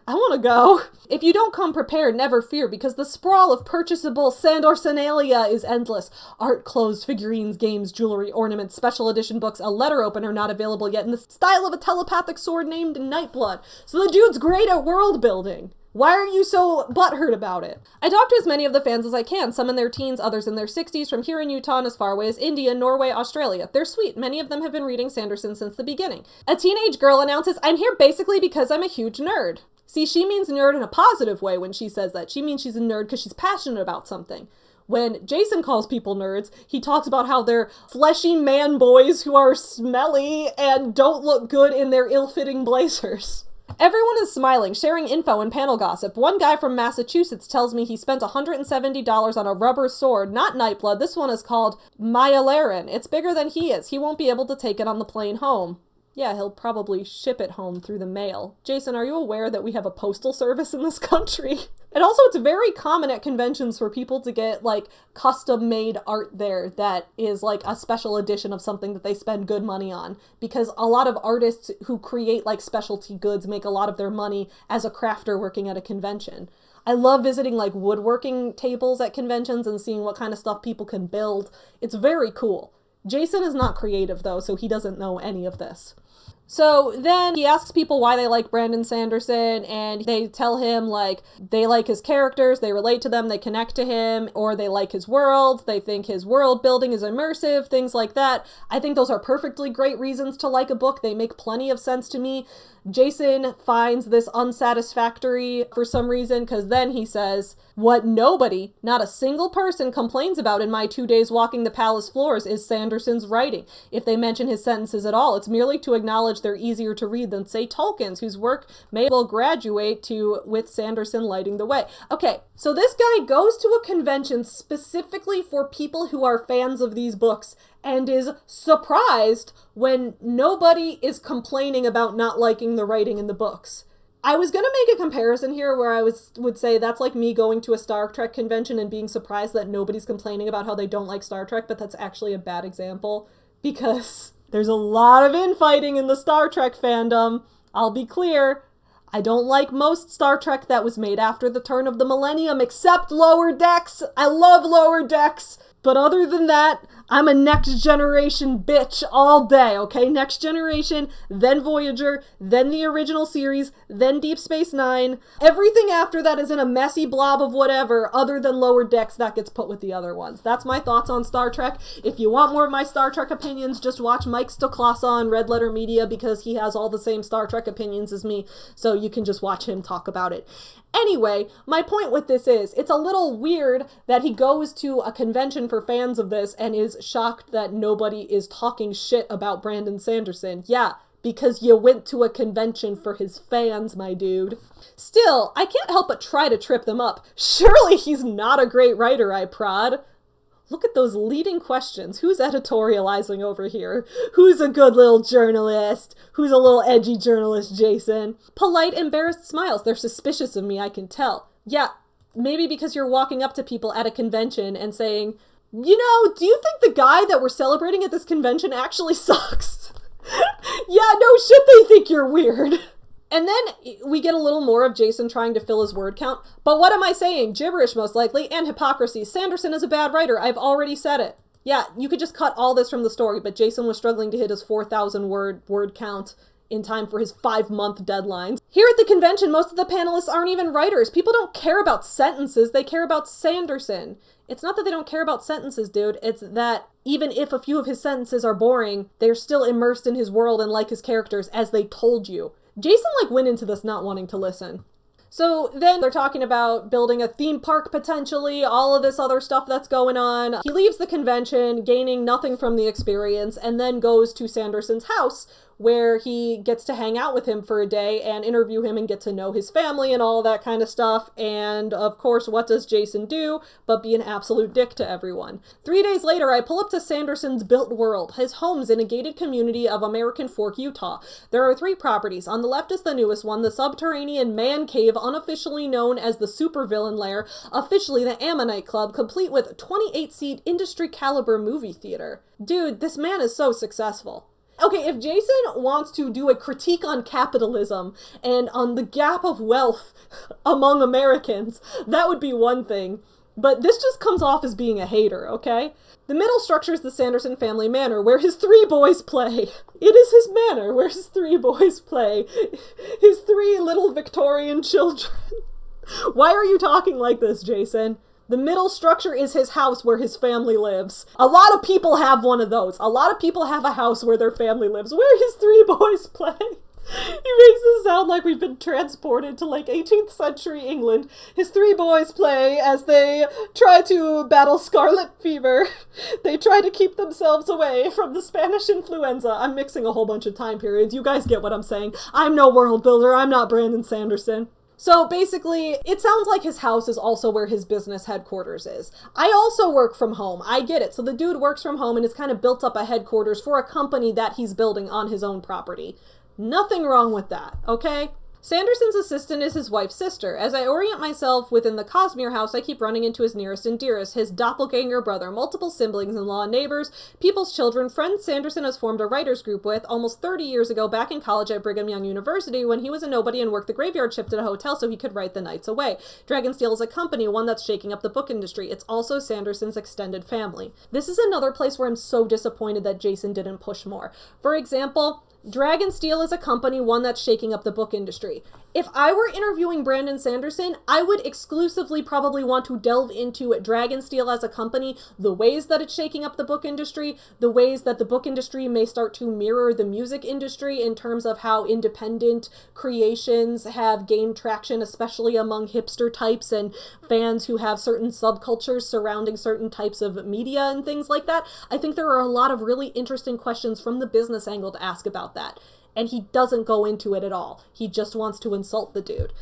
want to go. If you don't come prepared, never fear, because the sprawl of purchasable Sandersonalia is endless. Art, clothes, figurines, games, jewelry, ornaments, special edition books, a letter opener not available yet in the style of a telepathic sword named Nightblood. So the dude's great at world building. Why are you so butthurt about it? I talk to as many of the fans as I can, some in their teens, others in their 60s, from here in Utah and as far away as India, Norway, Australia. They're sweet. Many of them have been reading Sanderson since the beginning. A teenage girl announces, I'm here basically because I'm a huge nerd. See, she means nerd in a positive way when she says that. She means she's a nerd because she's passionate about something. When Jason calls people nerds, he talks about how they're fleshy man boys who are smelly and don't look good in their ill-fitting blazers. Everyone is smiling, sharing info and panel gossip. One guy from Massachusetts tells me he spent $170 on a rubber sword, not Nightblood. This one is called Myalarin. It's bigger than he is. He won't be able to take it on the plane home. Yeah, he'll probably ship it home through the mail. Jason, are you aware that we have a postal service in this country? And also, it's very common at conventions for people to get, like, custom-made art there that is, like, a special edition of something that they spend good money on. Because a lot of artists who create, like, specialty goods make a lot of their money as a crafter working at a convention. I love visiting, like, woodworking tables at conventions and seeing what kind of stuff people can build. It's very cool. Jason is not creative, though, so he doesn't know any of this. So then he asks people why they like Brandon Sanderson, and they tell him, like, they like his characters, they relate to them, they connect to him, or they like his world, they think his world building is immersive, things like that. I think those are perfectly great reasons to like a book. They make plenty of sense to me. Jason finds this unsatisfactory for some reason, because then he says, what nobody, not a single person, complains about in my 2 days walking the palace floors is Sanderson's writing. If they mention his sentences at all, it's merely to acknowledge much they're easier to read than, say, Tolkien's, whose work may well graduate to with Sanderson lighting the way. Okay, so this guy goes to a convention specifically for people who are fans of these books and is surprised when nobody is complaining about not liking the writing in the books. I was going to make a comparison here where I would say that's like me going to a Star Trek convention and being surprised that nobody's complaining about how they don't like Star Trek, but that's actually a bad example because there's a lot of infighting in the Star Trek fandom. I'll be clear, I don't like most Star Trek that was made after the turn of the millennium, except Lower Decks. I love Lower Decks. But other than that, I'm a Next Generation bitch all day, okay? Next Generation, then Voyager, then the original series, then Deep Space Nine. Everything after that is in a messy blob of whatever, other than Lower Decks, that gets put with the other ones. That's my thoughts on Star Trek. If you want more of my Star Trek opinions, just watch Mike Stoklasa on Red Letter Media because he has all the same Star Trek opinions as me, so you can just watch him talk about it. Anyway, my point with this is, it's a little weird that he goes to a convention for fans of this and is shocked that nobody is talking shit about Brandon Sanderson. Yeah, because you went to a convention for his fans, my dude. Still, I can't help but try to trip them up. Surely he's not a great writer, I prod. Look at those leading questions. Who's editorializing over here? Who's a good little journalist? Who's a little edgy journalist, Jason? Polite, embarrassed smiles. They're suspicious of me, I can tell. Yeah, maybe because you're walking up to people at a convention and saying, you know, do you think the guy that we're celebrating at this convention actually sucks? Yeah, no shit, they think you're weird. And then we get a little more of Jason trying to fill his word count. But what am I saying? Gibberish, most likely, and hypocrisy. Sanderson is a bad writer. I've already said it. Yeah, you could just cut all this from the story, but Jason was struggling to hit his 4,000 word count in time for his 5-month deadline. Here at the convention, most of the panelists aren't even writers. People don't care about sentences. They care about Sanderson. It's not that they don't care about sentences, dude. It's that even if a few of his sentences are boring, they're still immersed in his world and like his characters, as they told you. Jason, went into this not wanting to listen. So then they're talking about building a theme park potentially, all of this other stuff that's going on. He leaves the convention, gaining nothing from the experience, and then goes to Sanderson's house, where he gets to hang out with him for a day and interview him and get to know his family and all that kind of stuff. And of course, what does Jason do but be an absolute dick to everyone? 3 days later, I pull up to Sanderson's built world. His home's in a gated community of American Fork, Utah. There are 3 properties. On the left is the newest one, the subterranean man cave, unofficially known as the supervillain lair, officially the Ammonite Club, complete with 28-seat industry caliber movie theater. Dude, this man is so successful. Okay, if Jason wants to do a critique on capitalism and on the gap of wealth among Americans, that would be one thing. But this just comes off as being a hater, okay? The middle structure is the Sanderson family manor, where his 3 boys play. It is his manor where his 3 boys play. His 3 little Victorian children. Why are you talking like this, Jason? The middle structure is his house where his family lives. A lot of people have one of those. A lot of people have a house where their family lives, where his 3 boys play. He makes it sound like we've been transported to 18th century England. His 3 boys play as they try to battle scarlet fever. They try to keep themselves away from the Spanish influenza. I'm mixing a whole bunch of time periods. You guys get what I'm saying. I'm no world builder. I'm not Brandon Sanderson. So basically, it sounds like his house is also where his business headquarters is. I also work from home. I get it. So the dude works from home and has kind of built up a headquarters for a company that he's building on his own property. Nothing wrong with that, okay? Sanderson's assistant is his wife's sister. As I orient myself within the Cosmere house, I keep running into his nearest and dearest, his doppelganger brother, multiple siblings-in-law, neighbors, people's children, friends Sanderson has formed a writers group with almost 30 years ago back in college at Brigham Young University when he was a nobody and worked the graveyard shift at a hotel so he could write the nights away. Dragonsteel is a company, one that's shaking up the book industry. It's also Sanderson's extended family. This is another place where I'm so disappointed that Jason didn't push more. For example, Dragonsteel is a company, one that's shaking up the book industry. If I were interviewing Brandon Sanderson, I would exclusively probably want to delve into Dragonsteel as a company, the ways that it's shaking up the book industry, the ways that the book industry may start to mirror the music industry in terms of how independent creations have gained traction, especially among hipster types and fans who have certain subcultures surrounding certain types of media and things like that. I think there are a lot of really interesting questions from the business angle to ask about that. and he doesn't go into it at all. He just wants to insult the dude.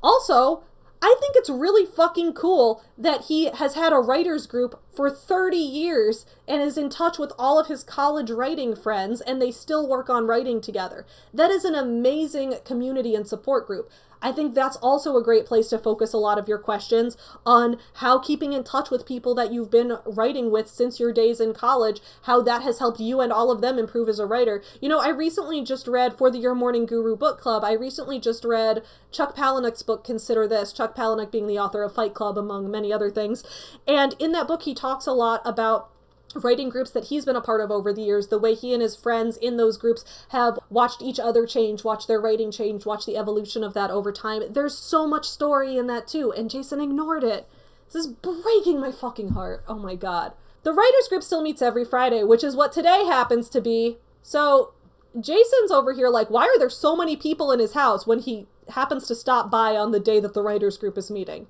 Also, I think it's really fucking cool that he has had a writers group for 30 years and is in touch with all of his college writing friends, and they still work on writing together. That is an amazing community and support group. I think that's also a great place to focus a lot of your questions on how keeping in touch with people that you've been writing with since your days in college, how that has helped you and all of them improve as a writer. You know, I recently just read, for the Your Morning Guru book club, I recently just read Chuck Palahniuk's book, Consider This, Chuck Palahniuk being the author of Fight Club, among many other things. And in that book, he talks a lot about writing groups that he's been a part of over the years, the way he and his friends in those groups have watched each other change, watched their writing change, watched the evolution of that over time. There's so much story in that too, and Jason ignored it. This is breaking my fucking heart. Oh my god. The writers group still meets every Friday, which is what today happens to be. So Jason's over here like, why are there so many people in his house when he happens to stop by on the day that the writers group is meeting?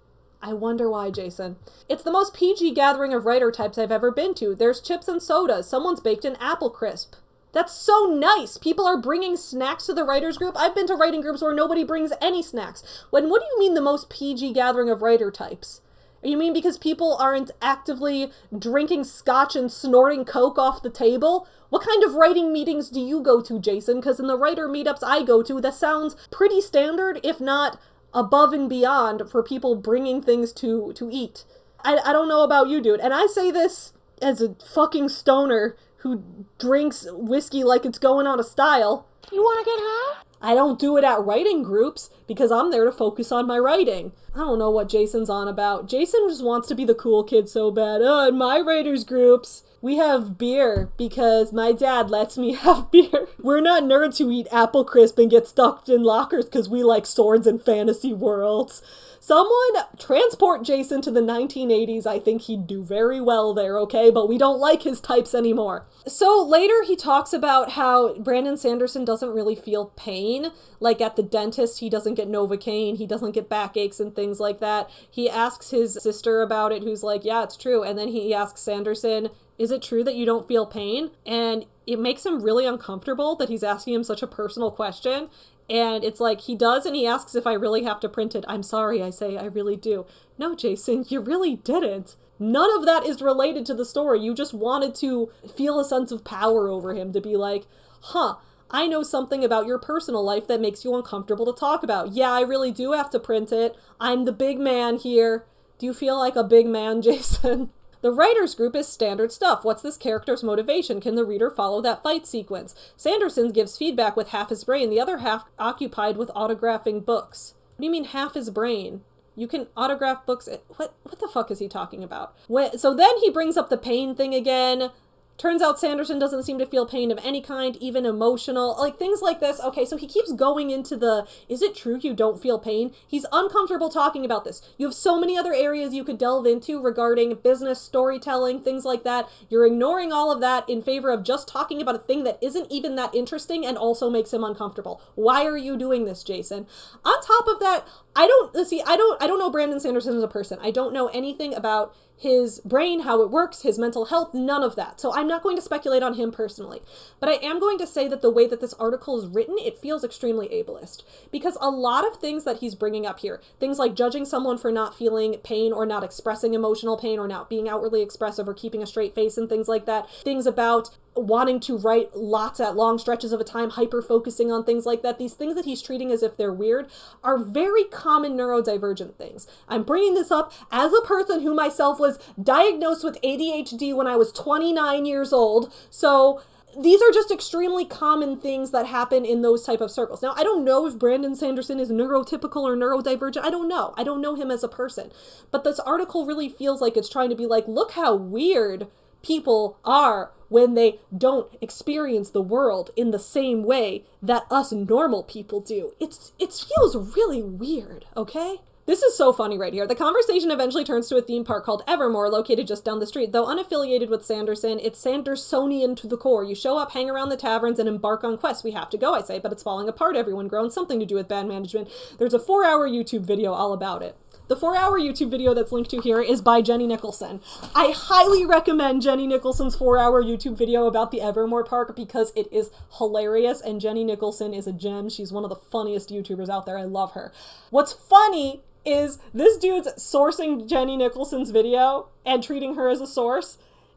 I wonder why, Jason. It's the most PG gathering of writer types I've ever been to. There's chips and sodas. Someone's baked an apple crisp. That's so nice. People are bringing snacks to the writers group. I've been to writing groups where nobody brings any snacks. What do you mean the most PG gathering of writer types? You mean because people aren't actively drinking scotch and snorting coke off the table? What kind of writing meetings do you go to, Jason? Because in the writer meetups I go to, that sounds pretty standard, if not above and beyond, for people bringing things to eat. I don't know about you, dude. And I say this as a fucking stoner who drinks whiskey like it's going out of style. You wanna get high? I don't do it at writing groups because I'm there to focus on my writing. I don't know what Jason's on about. Jason just wants to be the cool kid so bad. Oh, in my writers groups, we have beer because my dad lets me have beer. We're not nerds who eat apple crisp and get stuck in lockers because we like swords and fantasy worlds. Someone transport Jason to the 1980s. I think he'd do very well there, okay? But we don't like his types anymore. So later he talks about how Brandon Sanderson doesn't really feel pain. Like at the dentist, he doesn't get Novocaine, he doesn't get backaches and things like that. He asks his sister about it, who's like, yeah, it's true. And then he asks Sanderson, is it true that you don't feel pain? And it makes him really uncomfortable that he's asking him such a personal question. And it's like, he does, and he asks if I really have to print it. I'm sorry, I say, I really do. No, Jason, you really didn't. None of that is related to the story. You just wanted to feel a sense of power over him, to be like, huh, I know something about your personal life that makes you uncomfortable to talk about. Yeah, I really do have to print it. I'm the big man here. Do you feel like a big man, Jason? The writers group is standard stuff. What's this character's motivation? Can the reader follow that fight sequence? Sanderson gives feedback with half his brain, the other half occupied with autographing books. What do you mean half his brain? You can autograph books. What the fuck is he talking about? So then he brings up the pain thing again. Turns out Sanderson doesn't seem to feel pain of any kind, even emotional, like things like this. Okay, so he keeps going into the, is it true you don't feel pain? He's uncomfortable talking about this. You have so many other areas you could delve into regarding business, storytelling, things like that. You're ignoring all of that in favor of just talking about a thing that isn't even that interesting and also makes him uncomfortable. Why are you doing this, Jason? On top of that, I don't know Brandon Sanderson as a person. I don't know anything about his brain, how it works, his mental health, none of that. So I'm not going to speculate on him personally. But I am going to say that the way that this article is written, it feels extremely ableist. Because a lot of things that he's bringing up here, things like judging someone for not feeling pain or not expressing emotional pain or not being outwardly expressive or keeping a straight face and things like that, things about wanting to write lots at long stretches of a time, hyper-focusing on things like that, these things that he's treating as if they're weird are very common neurodivergent things. I'm bringing this up as a person who myself was diagnosed with ADHD when I was 29 years old, so these are just extremely common things that happen in those type of circles. Now, I don't know if Brandon Sanderson is neurotypical or neurodivergent. I don't know. I don't know him as a person. But this article really feels like it's trying to be like, look how weird people are when they don't experience the world in the same way that us normal people do. It feels really weird, okay? This is so funny right here. The conversation eventually turns to a theme park called Evermore, located just down the street. Though unaffiliated with Sanderson, it's Sandersonian to the core. You show up, hang around the taverns, and embark on quests. We have to go, I say, but it's falling apart. Everyone grown, something to do with bad management. There's a 4-hour YouTube video all about it. The 4-hour YouTube video that's linked to here is by Jenny Nicholson. I highly recommend Jenny Nicholson's 4-hour YouTube video about the Evermore Park because it is hilarious, and Jenny Nicholson is a gem. She's one of the funniest YouTubers out there. I love her. What's funny is this dude's sourcing Jenny Nicholson's video and treating her as a source.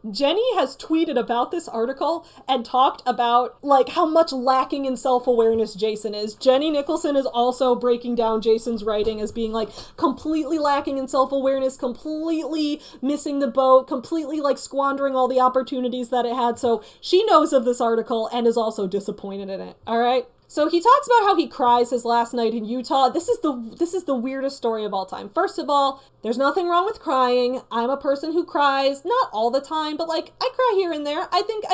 Jenny has tweeted about this article and talked about like how much lacking in self-awareness Jason is. Jenny Nicholson is also breaking down Jason's writing as being like completely lacking in self-awareness, completely missing the boat, completely like squandering all the opportunities that it had. So she knows of this article and is also disappointed in it. All right. So he talks about how he cries his last night in Utah. This is the weirdest story of all time. First of all, there's nothing wrong with crying. I'm a person who cries, not all the time, but like I cry here and there. I think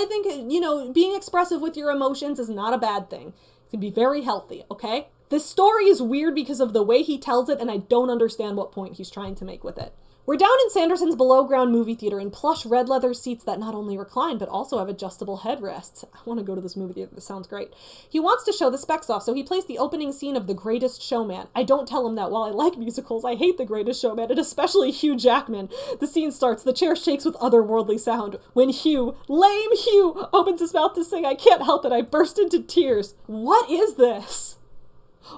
you know, being expressive with your emotions is not a bad thing. It can be very healthy, okay? This story is weird because of the way he tells it, and I don't understand what point he's trying to make with it. We're down in Sanderson's below-ground movie theater in plush red leather seats that not only recline, but also have adjustable headrests. I want to go to this movie theater. This sounds great. He wants to show the specs off, so he plays the opening scene of The Greatest Showman. I don't tell him that while I like musicals, I hate The Greatest Showman, and especially Hugh Jackman. The scene starts. The chair shakes with otherworldly sound. When Hugh, lame Hugh, opens his mouth to sing, I can't help it. I burst into tears. What is this?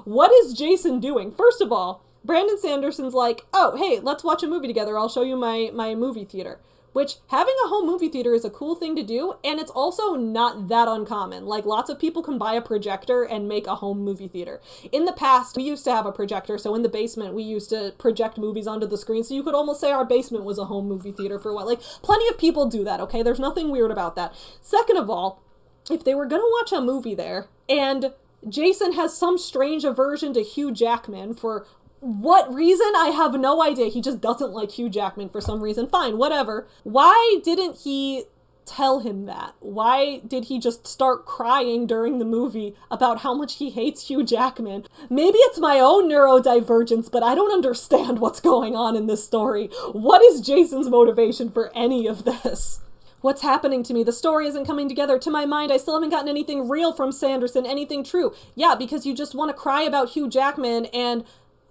What is Jason doing? First of all, Brandon Sanderson's like, oh, hey, let's watch a movie together. I'll show you my movie theater. Which, having a home movie theater is a cool thing to do, and it's also not that uncommon. Like, lots of people can buy a projector and make a home movie theater. In the past, we used to have a projector, so in the basement, we used to project movies onto the screen, so you could almost say our basement was a home movie theater for a while. Like, plenty of people do that, okay? There's nothing weird about that. Second of all, if they were gonna watch a movie there, and Jason has some strange aversion to Hugh Jackman for what reason? I have no idea. He just doesn't like Hugh Jackman for some reason. Fine, whatever. Why didn't he tell him that? Why did he just start crying during the movie about how much he hates Hugh Jackman? Maybe it's my own neurodivergence, but I don't understand what's going on in this story. What is Jason's motivation for any of this? What's happening to me? The story isn't coming together. To my mind, I still haven't gotten anything real from Sanderson, anything true. Yeah, because you just want to cry about Hugh Jackman and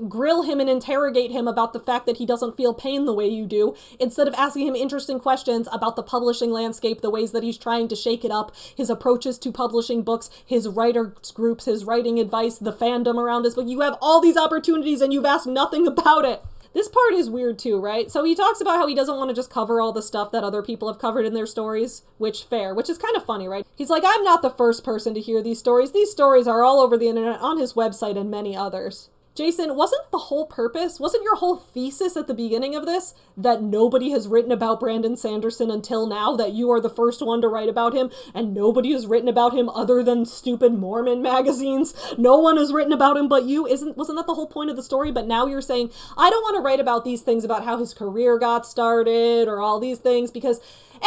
grill him and interrogate him about the fact that he doesn't feel pain the way you do, instead of asking him interesting questions about the publishing landscape, the ways that he's trying to shake it up, his approaches to publishing books, his writers groups, his writing advice, the fandom around his book. You have all these opportunities and you've asked nothing about it. This part is weird too, right? So he talks about how he doesn't want to just cover all the stuff that other people have covered in their stories, which is kind of funny, right? He's like, I'm not the first person to hear these stories. These stories are all over the internet, on his website, and many others. Jason, wasn't your whole thesis at the beginning of this that nobody has written about Brandon Sanderson until now, that you are the first one to write about him, and nobody has written about him other than stupid Mormon magazines? No one has written about him but you? Wasn't that the whole point of the story? But now you're saying, I don't want to write about these things about how his career got started or all these things because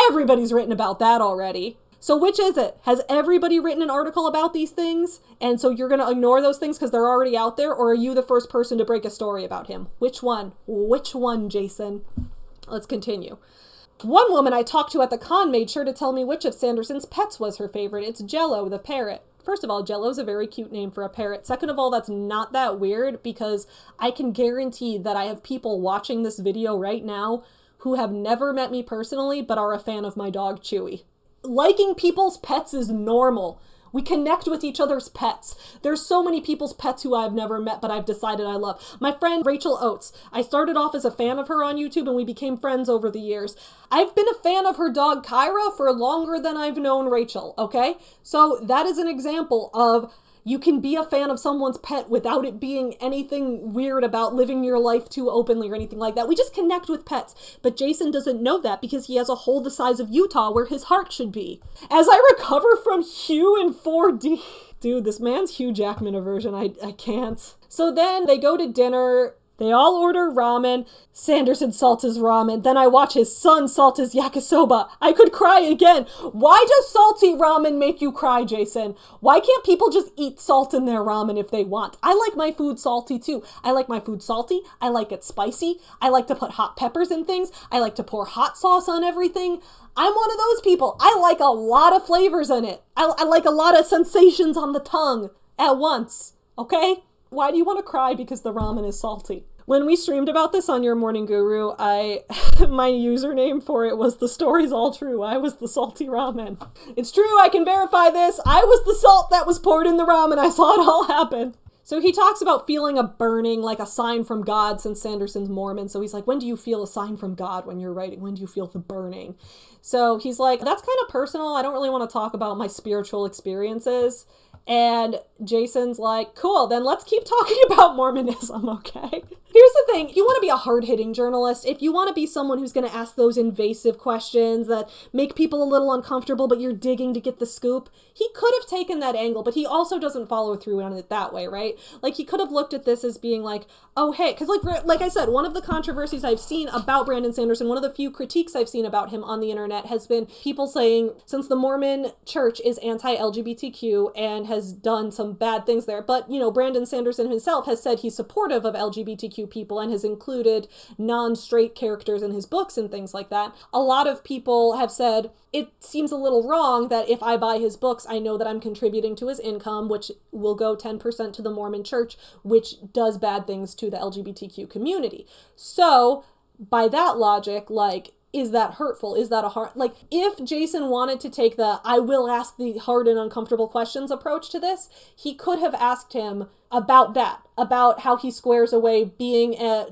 everybody's written about that already. So which is it? Has everybody written an article about these things? And so you're going to ignore those things because they're already out there? Or are you the first person to break a story about him? Which one? Which one, Jason? Let's continue. One woman I talked to at the con made sure to tell me which of Sanderson's pets was her favorite. It's Jello, the parrot. First of all, Jello's a very cute name for a parrot. Second of all, that's not that weird because I can guarantee that I have people watching this video right now who have never met me personally but are a fan of my dog, Chewy. Liking people's pets is normal. We connect with each other's pets. There's so many people's pets who I've never met, but I've decided I love. My friend Rachel Oates. I started off as a fan of her on YouTube and we became friends over the years. I've been a fan of her dog Kyra for longer than I've known Rachel, okay? So that is an example of you can be a fan of someone's pet without it being anything weird about living your life too openly or anything like that. We just connect with pets. But Jason doesn't know that because he has a hole the size of Utah where his heart should be. As I recover from Hugh in 4D. Dude, this man's Hugh Jackman aversion. I can't. So then they go to dinner. They all order ramen. Sanderson salts his ramen. Then I watch his son salt his yakisoba. I could cry again. Why does salty ramen make you cry, Jason? Why can't people just eat salt in their ramen if they want? I like my food salty too. I like my food salty. I like it spicy. I like to put hot peppers in things. I like to pour hot sauce on everything. I'm one of those people. I like a lot of flavors in it. I like a lot of sensations on the tongue at once. Okay? Why do you want to cry because the ramen is salty? When we streamed about this on Your Morning Guru, my username for it was "The story's all true. I was the salty ramen." It's true, I can verify this. I was the salt that was poured in the ramen. I saw it all happen. So he talks about feeling a burning, like a sign from God, since Sanderson's Mormon. So he's like, when do you feel a sign from God when you're writing? When do you feel the burning? So he's like, that's kind of personal. I don't really want to talk about my spiritual experiences. And Jason's like, cool, then let's keep talking about Mormonism, okay? Here's the thing, if you want to be a hard-hitting journalist, if you want to be someone who's going to ask those invasive questions that make people a little uncomfortable, but you're digging to get the scoop, he could have taken that angle, but he also doesn't follow through on it that way, right? Like, he could have looked at this as being like, oh, hey, because like I said, one of the controversies I've seen about Brandon Sanderson, one of the few critiques I've seen about him on the internet has been people saying, since the Mormon church is anti-LGBTQ and has done some bad things there, but, you know, Brandon Sanderson himself has said he's supportive of LGBTQ people and has included non-straight characters in his books and things like that. A lot of people have said, it seems a little wrong that if I buy his books, I know that I'm contributing to his income, which will go 10% to the Mormon church, which does bad things to the LGBTQ community. So, by that logic, like, is that hurtful? Is that a hard... Like, if Jason wanted to take the I will ask the hard and uncomfortable questions approach to this, he could have asked him about that, about how he squares away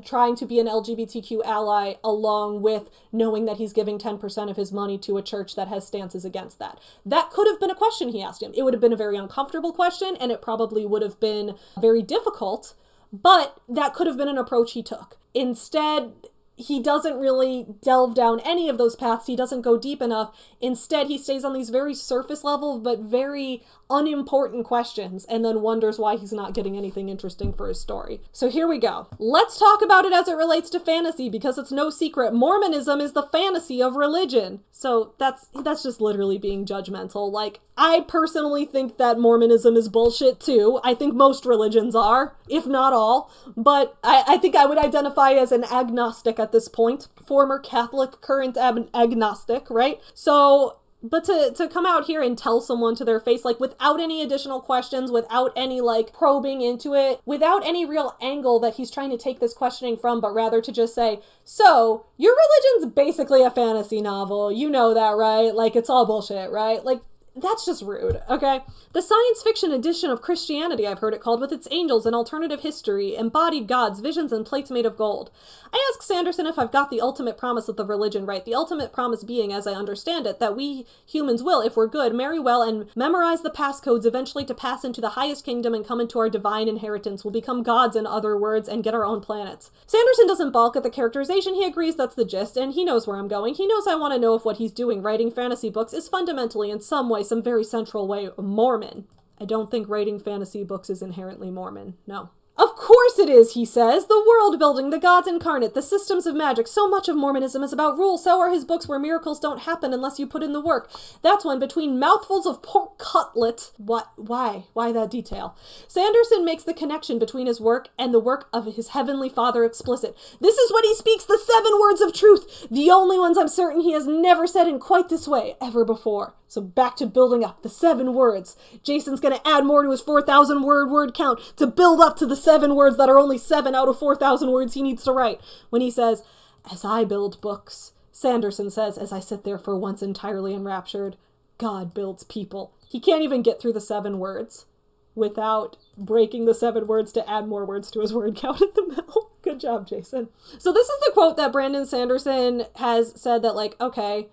trying to be an LGBTQ ally along with knowing that he's giving 10% of his money to a church that has stances against that. That could have been a question he asked him. It would have been a very uncomfortable question, and it probably would have been very difficult, but that could have been an approach he took. Instead, he doesn't really delve down any of those paths. He doesn't go deep enough. Instead, he stays on these very surface level, but very unimportant questions, and then wonders why he's not getting anything interesting for his story. So here we go. Let's talk about it as it relates to fantasy, because it's no secret. Mormonism is the fantasy of religion. So that's just literally being judgmental. Like, I personally think that Mormonism is bullshit too. I think most religions are, if not all. But I think I would identify as an agnostic at this point. Former Catholic, current agnostic, right? So... But to come out here and tell someone to their face, like, without any additional questions, without any, like, probing into it, without any real angle that he's trying to take this questioning from, but rather to just say, so, your religion's basically a fantasy novel. You know that, right? Like, it's all bullshit, right? Like, that's just rude, okay? The science fiction edition of Christianity, I've heard it called, with its angels and alternative history, embodied gods, visions, and plates made of gold. I ask Sanderson if I've got the ultimate promise of the religion right, the ultimate promise being, as I understand it, that we humans will, if we're good, marry well and memorize the passcodes eventually to pass into the highest kingdom and come into our divine inheritance. We'll become gods, in other words, and get our own planets. Sanderson doesn't balk at the characterization. He agrees that's the gist, and he knows where I'm going. He knows I want to know if what he's doing, writing fantasy books, is fundamentally, in some way, some very central way, Mormon. I don't think writing fantasy books is inherently Mormon. No. Of course it is, he says. The world building, the gods incarnate, the systems of magic. So much of Mormonism is about rules. So are his books, where miracles don't happen unless you put in the work. That's when, between mouthfuls of pork cutlet... What? Why? Why that detail? Sanderson makes the connection between his work and the work of his heavenly Father explicit. This is when he speaks the 7 words of truth, the only ones I'm certain he has never said in quite this way ever before. So back to building up the 7 words. Jason's gonna add more to his 4,000 word count to build up to the 7 words that are only 7 out of 4,000 words he needs to write. When he says, as I build books, Sanderson says, as I sit there for once entirely enraptured, God builds people. He can't even get through the 7 words without breaking the 7 words to add more words to his word count in the middle. Good job, Jason. So this is the quote that Brandon Sanderson has said that, like, okay,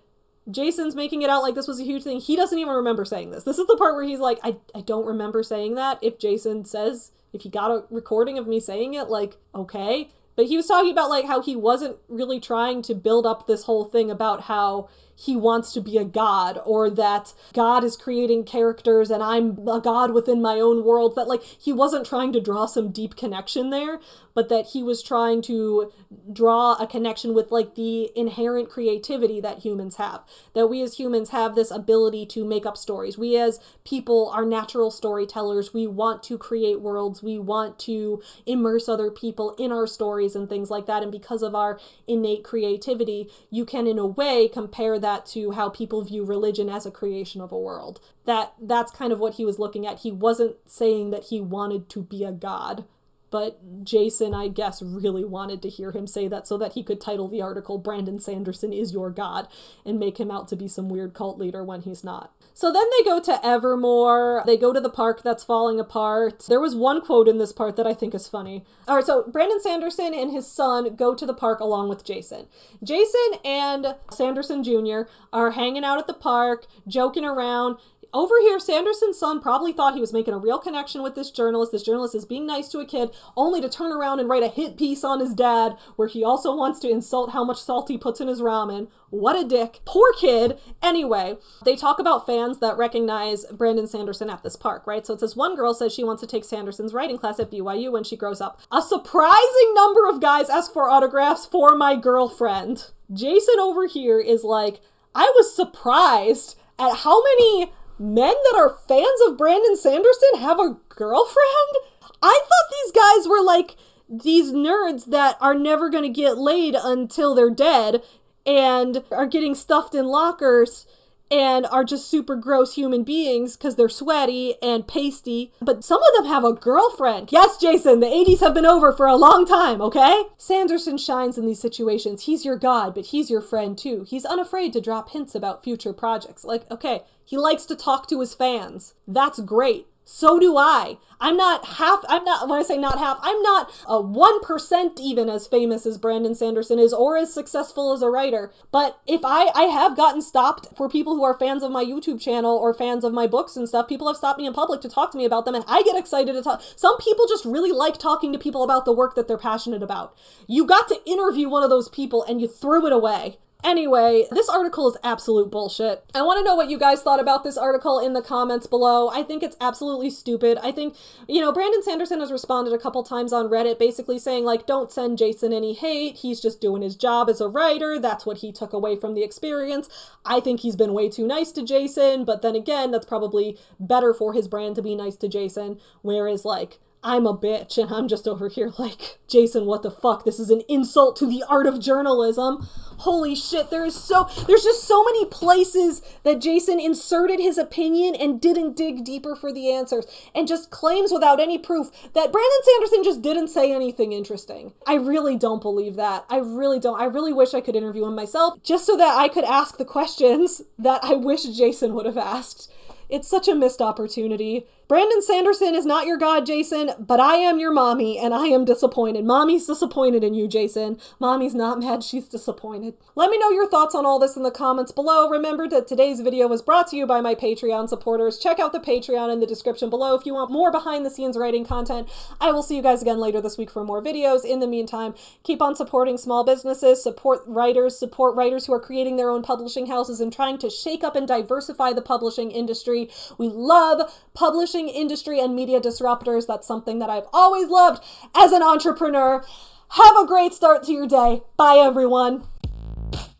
Jason's making it out like this was a huge thing. He doesn't even remember saying this. This is the part where he's like, I don't remember saying that. If Jason says, if he got a recording of me saying it, like, okay. But he was talking about, like, how he wasn't really trying to build up this whole thing about how he wants to be a god, or that God is creating characters and I'm a god within my own world. That, like, he wasn't trying to draw some deep connection there, but that he was trying to draw a connection with, like, the inherent creativity that humans have. That we as humans have this ability to make up stories. We as people are natural storytellers. We want to create worlds. We want to immerse other people in our stories and things like that. And because of our innate creativity, you can, in a way, compare that to how people view religion as a creation of a world. That's kind of what he was looking at. He wasn't saying that he wanted to be a god. but Jason, I guess, really wanted to hear him say that so that he could title the article, Brandon Sanderson is your god, and make him out to be some weird cult leader when he's not. So then they go to Evermore. They go to the park that's falling apart. There was one quote in this part that I think is funny. All right, so Brandon Sanderson and his son go to the park along with Jason. Jason and Sanderson Jr. are hanging out at the park, joking around. Over here, Sanderson's son probably thought he was making a real connection with this journalist. This journalist is being nice to a kid, only to turn around and write a hit piece on his dad, where he also wants to insult how much salt he puts in his ramen. What a dick. Poor kid. Anyway, they talk about fans that recognize Brandon Sanderson at this park, right? So it says one girl says she wants to take Sanderson's writing class at BYU when she grows up. A surprising number of guys ask for autographs for my girlfriend. Jason over here is like, I was surprised at how many men that are fans of Brandon Sanderson have a girlfriend? I thought these guys were like these nerds that are never going to get laid until they're dead and are getting stuffed in lockers and are just super gross human beings because they're sweaty and pasty. But some of them have a girlfriend. Yes, Jason, the 80s have been over for a long time, okay? Sanderson shines in these situations. He's your god, but he's your friend too. He's unafraid to drop hints about future projects. Like, okay, he likes to talk to his fans. That's great. So do I. When I say not half, I'm not a 1% even as famous as Brandon Sanderson is or as successful as a writer. But if I have gotten stopped for people who are fans of my YouTube channel or fans of my books and stuff, people have stopped me in public to talk to me about them and I get excited to talk. Some people just really like talking to people about the work that they're passionate about. You got to interview one of those people and you threw it away. Anyway, this article is absolute bullshit. I want to know what you guys thought about this article in the comments below. I think it's absolutely stupid. I think, Brandon Sanderson has responded a couple times on Reddit basically saying, like, don't send Jason any hate. He's just doing his job as a writer. That's what he took away from the experience. I think he's been way too nice to Jason, but then again, that's probably better for his brand to be nice to Jason, whereas, like, I'm a bitch and I'm just over here like, Jason, what the fuck? This is an insult to the art of journalism. Holy shit, there's just so many places that Jason inserted his opinion and didn't dig deeper for the answers and just claims without any proof that Brandon Sanderson just didn't say anything interesting. I really don't believe that. I really don't. I really wish I could interview him myself just so that I could ask the questions that I wish Jason would have asked. It's such a missed opportunity. Brandon Sanderson is not your god, Jason, but I am your mommy, and I am disappointed. Mommy's disappointed in you, Jason. Mommy's not mad, she's disappointed. Let me know your thoughts on all this in the comments below. Remember that today's video was brought to you by my Patreon supporters. Check out the Patreon in the description below if you want more behind-the-scenes writing content. I will see you guys again later this week for more videos. In the meantime, keep on supporting small businesses, support writers who are creating their own publishing houses and trying to shake up and diversify the publishing industry. We love publishing industry and media disruptors. That's something that I've always loved as an entrepreneur. Have a great start to your day. Bye, everyone.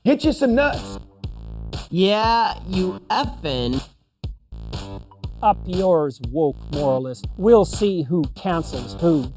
Hit you some nuts. Yeah, you effing. Up yours, woke moralist. We'll see who cancels who.